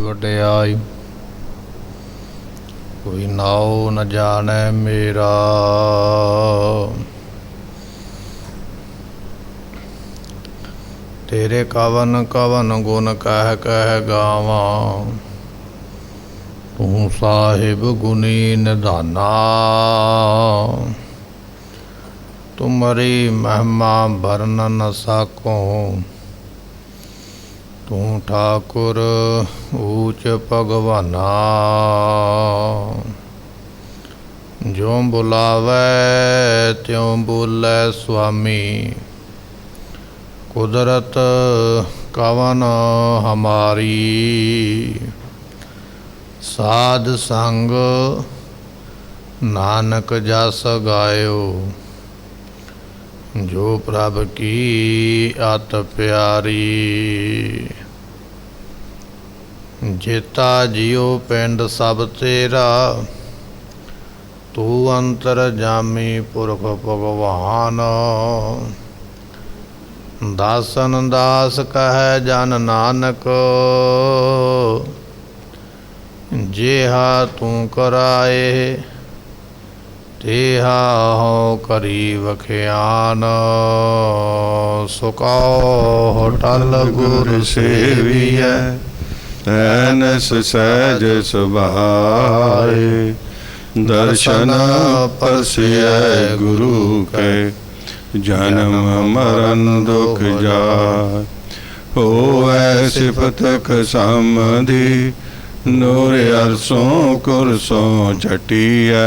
वड्याई, कोई नाओ न जाने मेरा। तेरे कवन कवन गुण कह कह गावा, तू साहिब गुनी निधाना। तुम्हारी महिमा भरन न साको, तू ठाकुर ऊच भगवाना। जो बुलावे त्यों बोले स्वामी, कुदरत कवन हमारी। साध संग नानक जस गायो, जो प्रभ की अत प्यारी। जेता जियो पिंड सब तेरा, तू अंतर जामी पुरख भगवान। दासन दास कहे जन नानक, जेहा तू कराए तेहा हो करी वख्यान। सुकाओ टल गुर सेविय, ऐनस सहज सुभाए। दर्शन परसिय गुरु के, जन्म मरण दुख जाय। होवै सिफतक समधि, नूर अरसों कुरसों झटिया।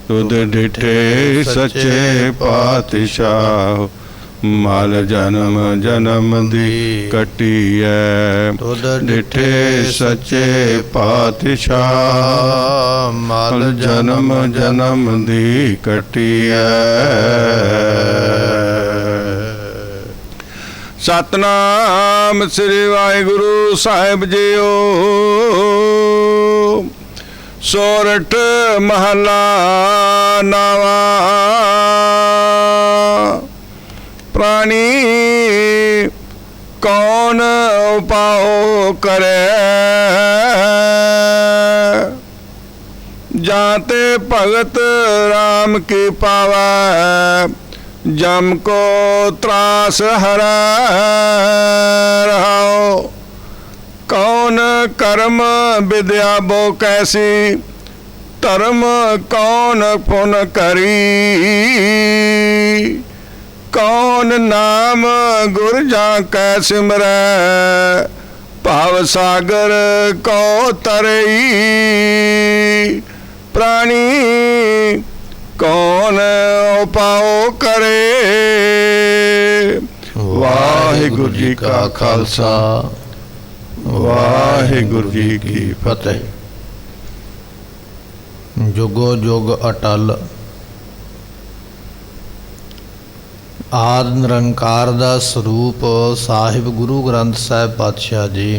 तुद डिठे सच्चे पातशाह, माल जन्म जन्म दी कटिया। तुद डिठे सच्चे पातशाह, माल जन्म जन्म दी कटिया। सतनाम श्री वाहिगुरु साहिब जीओ। सोरठ महला नावा, प्राणी कौन उपाओ करे। जाते भगत राम की पावा, जम को त्रास हरा रहो। कौन कर्म विद्या बो कैसी, धर्म कौन पुन करी। कौन नाम गुर जा कै सिमरै, भाव सागर को तरई। प्राणी कौन उपाओ करे। वाहिगुरु जी का खालसा, वाहिगुरु जी की फतेह। जुगो जुग अटल, आद निरंकार दा स्वरूप साहिब गुरु ग्रंथ साहिब पातशाह जी।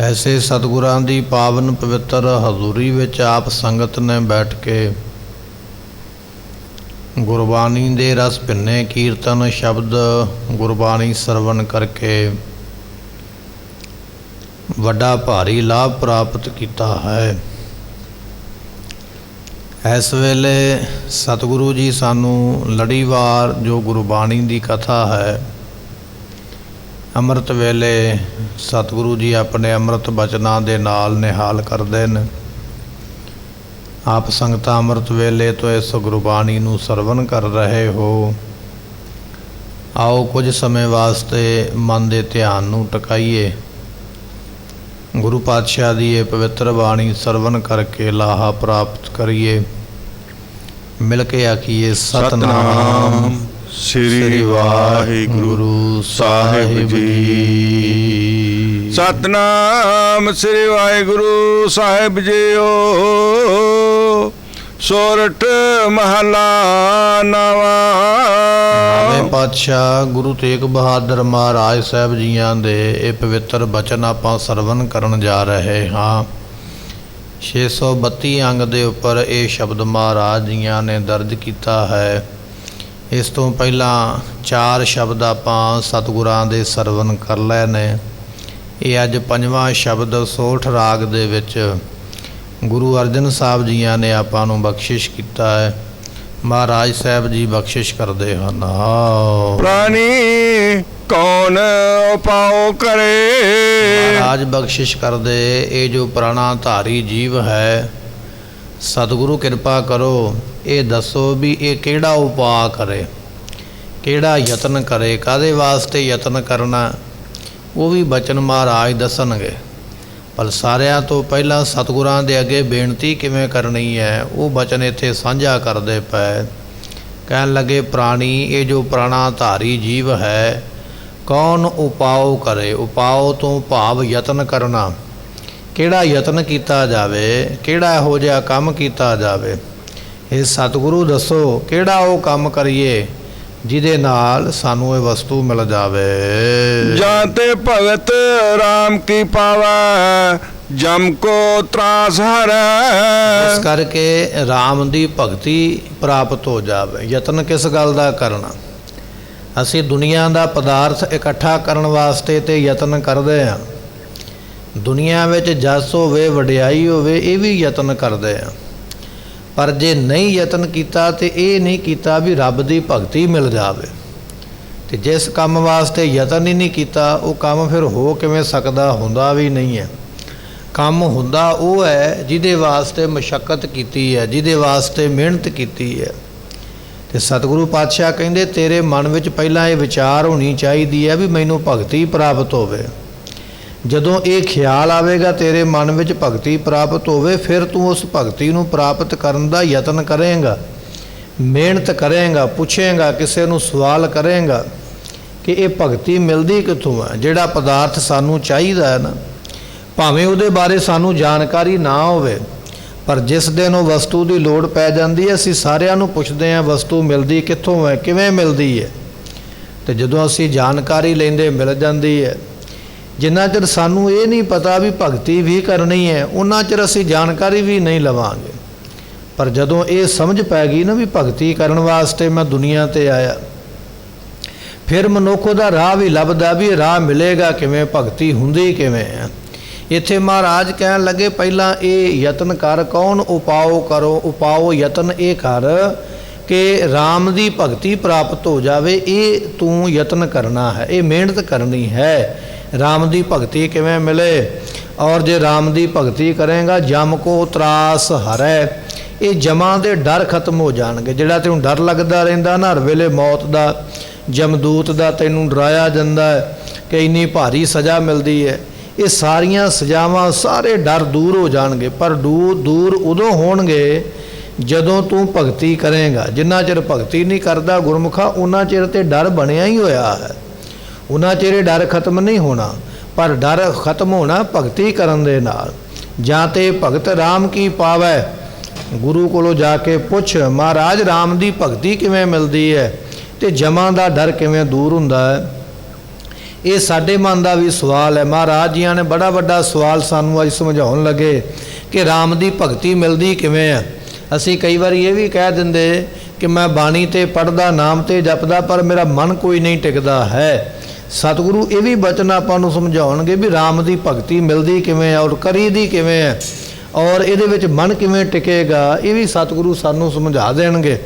ऐसे सतगुरां दी पावन पवित्र हजूरी विच आप संगत ने बैठ के गुरबाणी दे रस भिन्ने कीर्तन शब्द गुरबाणी सरवण करके वड्डा भारी लाभ प्राप्त किया है। इस वेले सतगुरु जी सानू लड़ीवार जो गुरबाणी दी कथा है, अमृत वेले सतगुरु जी अपने अमृत बचनां दे नाल निहाल करदे ने। आप संगतां अमृत वेले तो इस गुरबाणी नूं सरवण कर रहे हो। आओ कुछ समय वास्ते मन दे ध्यान नूं टकाइए, गुरु पातशाह दी ये पवित्र बाणी सरवण करके लाहा प्राप्त करिए। मिल के आखिए सतनाम श्री वाहिगुरु साहिब जी। सतनाम श्री वाहिगुरु साहिब जीओ। सोरठ महला नवा। पातशाह गुरु तेग बहादुर महाराज साहब जियां दे ये पवित्र बचन आपां सरवण करन जा रहे हाँ। 632 अंग दे उपर ये शब्द महाराज जियां ने दर्ज किया है। ਇਸ ਤੋਂ ਪਹਿਲਾਂ 4 ਸ਼ਬਦ ਆਪਾਂ ਸਤਿਗੁਰਾਂ ਦੇ ਸਰਵਨ ਕਰ ਲਏ ਨੇ। ਇਹ ਅੱਜ 5ਵਾਂ ਸ਼ਬਦ ਸੋਠ ਰਾਗ ਦੇ ਵਿੱਚ ਗੁਰੂ ਅਰਜਨ ਸਾਹਿਬ ਜੀਆਂ ਨੇ ਆਪਾਂ ਨੂੰ ਬਖਸ਼ਿਸ਼ ਕੀਤਾ ਹੈ। ਮਹਾਰਾਜ ਸਾਹਿਬ ਜੀ ਬਖਸ਼ਿਸ਼ ਕਰਦੇ ਹਨ। ਪ੍ਰਾਣੀ ਕੌਣ ਉਪਾਉ ਕਰੇ। ਮਹਾਰਾਜ ਬਖਸ਼ਿਸ਼ ਕਰਦੇ, ਇਹ ਜੋ ਪ੍ਰਾਣਾਧਾਰੀ ਜੀਵ ਹੈ, ਸਤਿਗੁਰੂ ਕਿਰਪਾ ਕਰੋ, ਇਹ ਦੱਸੋ ਵੀ ਇਹ ਕਿਹੜਾ ਉਪਾਅ ਕਰੇ, ਕਿਹੜਾ ਯਤਨ ਕਰੇ, ਕਾਹਦੇ ਵਾਸਤੇ ਯਤਨ ਕਰਨਾ, ਉਹ ਵੀ ਬਚਨ ਮਹਾਰਾਜ ਦੱਸਣਗੇ। ਪਰ ਸਾਰਿਆਂ ਤੋਂ ਪਹਿਲਾਂ ਸਤਿਗੁਰਾਂ ਦੇ ਅੱਗੇ ਬੇਨਤੀ ਕਿਵੇਂ ਕਰਨੀ ਹੈ, ਉਹ ਬਚਨ ਇੱਥੇ ਸਾਂਝਾ ਕਰਦੇ ਪਏ। ਕਹਿਣ ਲੱਗੇ, ਪ੍ਰਾਣੀ, ਇਹ ਜੋ ਪ੍ਰਾਣਾਧਾਰੀ ਜੀਵ ਹੈ, ਕੌਣ ਉਪਾਉ ਕਰੇ। ਉਪਾਉ ਤੋਂ ਭਾਵ ਯਤਨ ਕਰਨਾ। ਕਿਹੜਾ ਯਤਨ ਕੀਤਾ ਜਾਵੇ, ਕਿਹੜਾ ਇਹੋ ਜਿਹਾ ਕੰਮ ਕੀਤਾ ਜਾਵੇ। ਇਹ ਸਤਿਗੁਰੂ ਦੱਸੋ, ਕਿਹੜਾ ਉਹ ਕੰਮ ਕਰੀਏ ਜਿਹਦੇ ਨਾਲ ਸਾਨੂੰ ਇਹ ਵਸਤੂ ਮਿਲ ਜਾਵੇ। ਜਾਂ ਤੇ ਭਗਤ ਰਾਮ ਕੀ ਪਾਵੈ, ਜਮ ਕੋ ਤਰਾਸ ਹਰੈ। ਇਸ ਕਰਕੇ ਰਾਮ ਦੀ ਭਗਤੀ ਪ੍ਰਾਪਤ ਹੋ ਜਾਵੇ। ਯਤਨ ਕਿਸ ਗੱਲ ਦਾ ਕਰਨਾ? ਅਸੀਂ ਦੁਨੀਆ ਦਾ ਪਦਾਰਥ ਇਕੱਠਾ ਕਰਨ ਵਾਸਤੇ ਤੇ ਯਤਨ ਕਰਦੇ ਹਾਂ। ਦੁਨੀਆ ਵਿੱਚ ਜਸ ਹੋਵੇ, ਵਡਿਆਈ ਹੋਵੇ, ਇਹ ਵੀ ਯਤਨ ਕਰਦੇ ਹਾਂ। ਪਰ ਜੇ ਨਹੀਂ ਯਤਨ ਕੀਤਾ ਤੇ ਇਹ ਨਹੀਂ ਕੀਤਾ ਵੀ ਰੱਬ ਦੀ ਭਗਤੀ ਮਿਲ ਜਾਵੇ, ਤੇ ਜਿਸ ਕੰਮ ਵਾਸਤੇ ਯਤਨ ਹੀ ਨਹੀਂ ਕੀਤਾ, ਉਹ ਕੰਮ ਫਿਰ ਹੋ ਕਿਵੇਂ ਸਕਦਾ? ਹੁੰਦਾ ਵੀ ਨਹੀਂ ਹੈ। ਕੰਮ ਹੁੰਦਾ ਉਹ ਹੈ ਜਿਹਦੇ ਵਾਸਤੇ ਮਸ਼ੱਕਤ ਕੀਤੀ ਹੈ, ਜਿਹਦੇ ਵਾਸਤੇ ਮਿਹਨਤ ਕੀਤੀ ਹੈ। ਤੇ ਸਤਿਗੁਰੂ ਪਾਤਸ਼ਾਹ ਕਹਿੰਦੇ, ਤੇਰੇ ਮਨ ਵਿੱਚ ਪਹਿਲਾਂ ਇਹ ਵਿਚਾਰ ਹੋਣੀ ਚਾਹੀਦੀ ਹੈ ਵੀ ਮੈਨੂੰ ਭਗਤੀ ਪ੍ਰਾਪਤ ਹੋਵੇ। ਜਦੋਂ ਇਹ ਖਿਆਲ ਆਵੇਗਾ ਤੇਰੇ ਮਨ ਵਿੱਚ ਭਗਤੀ ਪ੍ਰਾਪਤ ਹੋਵੇ, ਫਿਰ ਤੂੰ ਉਸ ਭਗਤੀ ਨੂੰ ਪ੍ਰਾਪਤ ਕਰਨ ਦਾ ਯਤਨ ਕਰੇਂਗਾ, ਮਿਹਨਤ ਕਰੇਂਗਾ, ਪੁੱਛੇਂਗਾ, ਕਿਸੇ ਨੂੰ ਸਵਾਲ ਕਰੇਂਗਾ ਕਿ ਇਹ ਭਗਤੀ ਮਿਲਦੀ ਕਿੱਥੋਂ ਹੈ। ਜਿਹੜਾ ਪਦਾਰਥ ਸਾਨੂੰ ਚਾਹੀਦਾ ਹੈ ਨਾ, ਭਾਵੇਂ ਉਹਦੇ ਬਾਰੇ ਸਾਨੂੰ ਜਾਣਕਾਰੀ ਨਾ ਹੋਵੇ, ਪਰ ਜਿਸ ਦਿਨ ਉਹ ਵਸਤੂ ਦੀ ਲੋੜ ਪੈ ਜਾਂਦੀ ਹੈ, ਅਸੀਂ ਸਾਰਿਆਂ ਨੂੰ ਪੁੱਛਦੇ ਹਾਂ ਵਸਤੂ ਮਿਲਦੀ ਕਿੱਥੋਂ ਹੈ, ਕਿਵੇਂ ਮਿਲਦੀ ਹੈ। ਤੇ ਜਦੋਂ ਅਸੀਂ ਜਾਣਕਾਰੀ ਲੈਂਦੇ ਮਿਲ ਜਾਂਦੀ ਹੈ। ਜਿੰਨਾ ਚਿਰ ਸਾਨੂੰ ਇਹ ਨਹੀਂ ਪਤਾ ਵੀ ਭਗਤੀ ਵੀ ਕਰਨੀ ਹੈ, ਉਹਨਾਂ ਚਿਰ ਅਸੀਂ ਜਾਣਕਾਰੀ ਵੀ ਨਹੀਂ ਲਵਾਂਗੇ। ਪਰ ਜਦੋਂ ਇਹ ਸਮਝ ਪੈ ਗਈ ਨਾ ਵੀ ਭਗਤੀ ਕਰਨ ਵਾਸਤੇ ਮੈਂ ਦੁਨੀਆ ਤੇ ਆਇਆ, ਫਿਰ ਮਨੁੱਖ ਉਹਦਾ ਰਾਹ ਵੀ ਲੱਭਦਾ ਵੀ ਰਾਹ ਮਿਲੇਗਾ ਕਿਵੇਂ, ਭਗਤੀ ਹੁੰਦੀ ਕਿਵੇਂ ਹੈ। ਇੱਥੇ ਮਹਾਰਾਜ ਕਹਿਣ ਲੱਗੇ, ਪਹਿਲਾਂ ਇਹ ਯਤਨ ਕਰ। ਕੌਣ ਉਪਾਉ ਕਰੋ। ਉਪਾਉ ਯਤਨ ਇਹ ਕਰ ਕਿ ਰਾਮ ਦੀ ਭਗਤੀ ਪ੍ਰਾਪਤ ਹੋ ਜਾਵੇ। ਇਹ ਤੂੰ ਯਤਨ ਕਰਨਾ ਹੈ, ਇਹ ਮਿਹਨਤ ਕਰਨੀ ਹੈ। ਰਾਮ ਦੀ ਭਗਤੀ ਕਿਵੇਂ ਮਿਲੇ? ਔਰ ਜੇ ਰਾਮ ਦੀ ਭਗਤੀ ਕਰੇਗਾ, ਜਮ ਕੋ ਤਰਾਸ ਹਰੈ। ਇਹ ਜਮਾਂ ਦੇ ਡਰ ਖਤਮ ਹੋ ਜਾਣਗੇ। ਜਿਹੜਾ ਤੈਨੂੰ ਡਰ ਲੱਗਦਾ ਰਹਿੰਦਾ ਨਾ ਹਰ ਵੇਲੇ ਮੌਤ ਦਾ, ਜਮਦੂਤ ਦਾ, ਤੈਨੂੰ ਡਰਾਇਆ ਜਾਂਦਾ ਹੈ ਕਿ ਇੰਨੀ ਭਾਰੀ ਸਜ਼ਾ ਮਿਲਦੀ ਹੈ, ਇਹ ਸਾਰੀਆਂ ਸਜ਼ਾਵਾਂ, ਸਾਰੇ ਡਰ ਦੂਰ ਹੋ ਜਾਣਗੇ। ਪਰ ਦੂਰ ਉਦੋਂ ਹੋਣਗੇ ਜਦੋਂ ਤੂੰ ਭਗਤੀ ਕਰੇਗਾ। ਜਿੰਨਾ ਚਿਰ ਭਗਤੀ ਨਹੀਂ ਕਰਦਾ ਗੁਰਮੁਖਾ, ਉਹਨਾਂ ਚਿਰ ਤੇ ਡਰ ਬਣਿਆ ਹੀ ਹੋਇਆ ਹੈ, ਉਹਨਾਂ ਚਿਰ ਡਰ ਖਤਮ ਨਹੀਂ ਹੋਣਾ। ਪਰ ਡਰ ਖਤਮ ਹੋਣਾ ਭਗਤੀ ਕਰਨ ਦੇ ਨਾਲ। ਜਾਂ ਤੇ ਭਗਤ ਰਾਮ ਕੀ ਪਾਵੈ। ਗੁਰੂ ਕੋਲੋਂ ਜਾ ਕੇ ਪੁੱਛ, ਮਹਾਰਾਜ ਰਾਮ ਦੀ ਭਗਤੀ ਕਿਵੇਂ ਮਿਲਦੀ ਹੈ ਤੇ ਜਮਾਂ ਦਾ ਡਰ ਕਿਵੇਂ ਦੂਰ ਹੁੰਦਾ ਹੈ। ਇਹ ਸਾਡੇ ਮਨ ਦਾ ਵੀ ਸਵਾਲ ਹੈ। ਮਹਾਰਾਜ ਜੀਆਂ ਨੇ ਬੜਾ ਵੱਡਾ ਸਵਾਲ ਸਾਨੂੰ ਅੱਜ ਸਮਝਾਉਣ ਲੱਗੇ ਕਿ ਰਾਮ ਦੀ ਭਗਤੀ ਮਿਲਦੀ ਕਿਵੇਂ ਹੈ। ਅਸੀਂ ਕਈ ਵਾਰੀ ਇਹ ਵੀ ਕਹਿ ਦਿੰਦੇ ਕਿ ਮੈਂ ਬਾਣੀ ਤੇ ਪੜ੍ਹਦਾ, ਨਾਮ ਤੇ ਜਪਦਾ, ਪਰ ਮੇਰਾ ਮਨ ਕੋਈ ਨਹੀਂ ਟਿਕਦਾ ਹੈ। ਸਤਿਗੁਰੂ ਇਹ ਵੀ ਬਚਨ ਆਪਾਂ ਨੂੰ ਸਮਝਾਉਣਗੇ ਵੀ ਰਾਮ ਦੀ ਭਗਤੀ ਮਿਲਦੀ ਕਿਵੇਂ ਹੈ ਔਰ ਕਰੀਦੀ ਕਿਵੇਂ ਹੈ, ਔਰ ਇਹਦੇ ਵਿੱਚ ਮਨ ਕਿਵੇਂ ਟਿਕੇਗਾ, ਇਹ ਵੀ ਸਤਿਗੁਰੂ ਸਾਨੂੰ ਸਮਝਾ ਦੇਣਗੇ।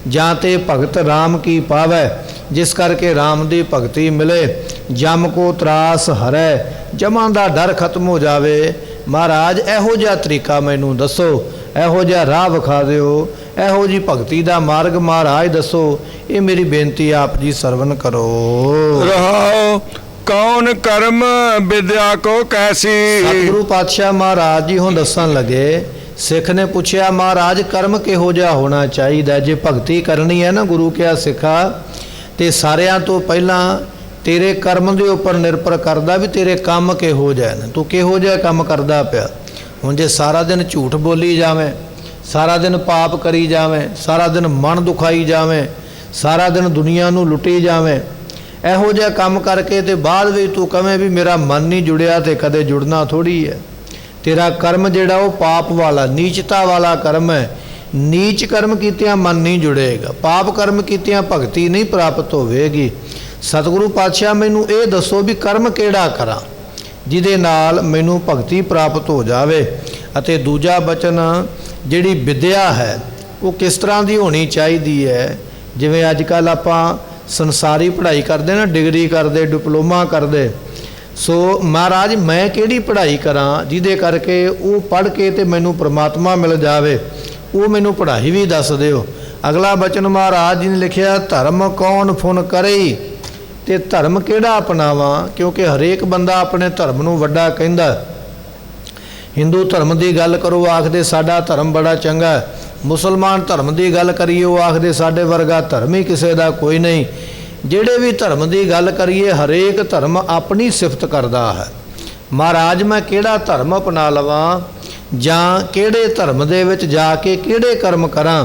ਜਾਂ ਤੇ ਭਗਤ ਰਾਮ ਕੀ ਪਾਵੈ, ਜਿਸ ਕਰਕੇ ਰਾਮ ਦੀ ਭਗਤੀ ਮਿਲੇ। ਜਮ ਕੋ ਤਰਾਸ ਹਰੈ, ਜਮਾਂ ਦਾ ਡਰ ਖਤਮ ਹੋ ਜਾਵੇ। ਮਹਾਰਾਜ ਇਹੋ ਜਿਹਾ ਤਰੀਕਾ ਮੈਨੂੰ ਦੱਸੋ, ਇਹੋ ਜਿਹਾ ਰਾਹ ਵਿਖਾ ਦਿਓ, ਇਹੋ ਜਿਹੀ ਭਗਤੀ ਦਾ ਮਾਰਗ ਮਹਾਰਾਜ ਦੱਸੋ। ਇਹ ਮੇਰੀ ਬੇਨਤੀ ਆਪ ਜੀ ਸਰਵਨ ਕਰੋ। ਰਹਾਉ ਕੌਣ ਕਰਮ ਵਿਦਿਆ ਕੋ ਕੈਸੀ। ਸਤਿਗੁਰੂ ਪਾਤਸ਼ਾਹ ਮਹਾਰਾਜ ਜੀ ਹੁਣ ਦੱਸਣ ਲੱਗੇ। ਸਿੱਖ ਨੇ ਪੁੱਛਿਆ, ਮਹਾਰਾਜ ਕਰਮ ਕਿਹੋ ਜਿਹਾ ਹੋਣਾ ਚਾਹੀਦਾ? ਜੇ ਭਗਤੀ ਕਰਨੀ ਹੈ ਨਾ, ਗੁਰੂ ਕਿਹਾ ਸਿੱਖਾ, ਤੇ ਸਾਰਿਆਂ ਤੋਂ ਪਹਿਲਾਂ ਤੇਰੇ ਕਰਮ ਦੇ ਉੱਪਰ ਨਿਰਭਰ ਕਰਦਾ ਵੀ ਤੇਰੇ ਕੰਮ ਕਿਹੋ ਜਿਹੇ ਨੇ, ਤੂੰ ਕਿਹੋ ਜਿਹਾ ਕੰਮ ਕਰਦਾ ਪਿਆ। ਹੁਣ ਜੇ ਸਾਰਾ ਦਿਨ ਝੂਠ ਬੋਲੀ ਜਾਵੇਂ, ਸਾਰਾ ਦਿਨ ਪਾਪ ਕਰੀ ਜਾਵੇਂ, ਸਾਰਾ ਦਿਨ ਮਨ ਦੁਖਾਈ ਜਾਵੇਂ, ਸਾਰਾ ਦਿਨ ਦੁਨੀਆ ਨੂੰ ਲੁੱਟੀ ਜਾਵੇਂ, ਇਹੋ ਜਿਹਾ ਕੰਮ ਕਰਕੇ ਤੇ ਬਾਅਦ ਵਿੱਚ ਤੂੰ ਕਵੇਂ ਵੀ ਮੇਰਾ ਮਨ ਨਹੀਂ ਜੁੜਿਆ, ਤੇ ਕਦੇ ਜੁੜਨਾ ਥੋੜ੍ਹੀ ਹੈ। ਤੇਰਾ ਕਰਮ ਜਿਹੜਾ ਉਹ ਪਾਪ ਵਾਲਾ, ਨੀਚਤਾ ਵਾਲਾ ਕਰਮ ਹੈ। ਨੀਚ ਕਰਮ ਕੀਤਿਆਂ ਮਨ ਨਹੀਂ ਜੁੜੇਗਾ, ਪਾਪ ਕਰਮ ਕੀਤਿਆਂ ਭਗਤੀ ਨਹੀਂ ਪ੍ਰਾਪਤ ਹੋਵੇਗੀ। ਸਤਿਗੁਰੂ ਪਾਤਸ਼ਾਹ ਮੈਨੂੰ ਇਹ ਦੱਸੋ ਵੀ ਕਰਮ ਕਿਹੜਾ ਕਰਾਂ ਜਿਹਦੇ ਨਾਲ ਮੈਨੂੰ ਭਗਤੀ ਪ੍ਰਾਪਤ ਹੋ ਜਾਵੇ। ਅਤੇ ਦੂਜਾ ਬਚਨ, ਜਿਹੜੀ ਵਿਦਿਆ ਹੈ ਉਹ ਕਿਸ ਤਰ੍ਹਾਂ ਦੀ ਹੋਣੀ ਚਾਹੀਦੀ ਹੈ। ਜਿਵੇਂ ਅੱਜ ਕੱਲ੍ਹ ਆਪਾਂ ਸੰਸਾਰੀ ਪੜ੍ਹਾਈ ਕਰਦੇ ਨਾ, ਡਿਗਰੀ ਕਰਦੇ, ਡਿਪਲੋਮਾ ਕਰਦੇ। ਸੋ ਮਹਾਰਾਜ ਮੈਂ ਕਿਹੜੀ ਪੜ੍ਹਾਈ ਕਰਾਂ ਜਿਹਦੇ ਕਰਕੇ ਉਹ ਪੜ੍ਹ ਕੇ ਤੇ ਮੈਨੂੰ ਪ੍ਰਮਾਤਮਾ ਮਿਲ ਜਾਵੇ, ਉਹ ਮੈਨੂੰ ਪੜ੍ਹਾਈ ਵੀ ਦੱਸ ਦਿਓ। ਅਗਲਾ ਬਚਨ ਮਹਾਰਾਜ ਜੀ ਨੇ ਲਿਖਿਆ, ਧਰਮ ਕੌਣ ਫੁਨ ਕਰੇ, ਤੇ ਧਰਮ ਕਿਹੜਾ ਅਪਣਾਵਾਂ। ਕਿਉਂਕਿ ਹਰੇਕ ਬੰਦਾ ਆਪਣੇ ਧਰਮ ਨੂੰ ਵੱਡਾ ਕਹਿੰਦਾ। ਹਿੰਦੂ ਧਰਮ ਦੀ ਗੱਲ ਕਰੋ, ਆਖਦੇ ਸਾਡਾ ਧਰਮ ਬੜਾ ਚੰਗਾ। ਮੁਸਲਮਾਨ ਧਰਮ ਦੀ ਗੱਲ ਕਰੀਏ, ਉਹ ਆਖਦੇ ਸਾਡੇ ਵਰਗਾ ਧਰਮ ਹੀ ਕਿਸੇ ਦਾ ਕੋਈ ਨਹੀਂ। ਜਿਹੜੇ ਵੀ ਧਰਮ ਦੀ ਗੱਲ ਕਰੀਏ, ਹਰੇਕ ਧਰਮ ਆਪਣੀ ਸਿਫਤ ਕਰਦਾ ਹੈ। ਮਹਾਰਾਜ ਮੈਂ ਕਿਹੜਾ ਧਰਮ ਅਪਣਾ ਲਵਾਂ, ਜਾਂ ਕਿਹੜੇ ਧਰਮ ਦੇ ਵਿੱਚ ਜਾ ਕੇ ਕਿਹੜੇ ਕਰਮ ਕਰਾਂ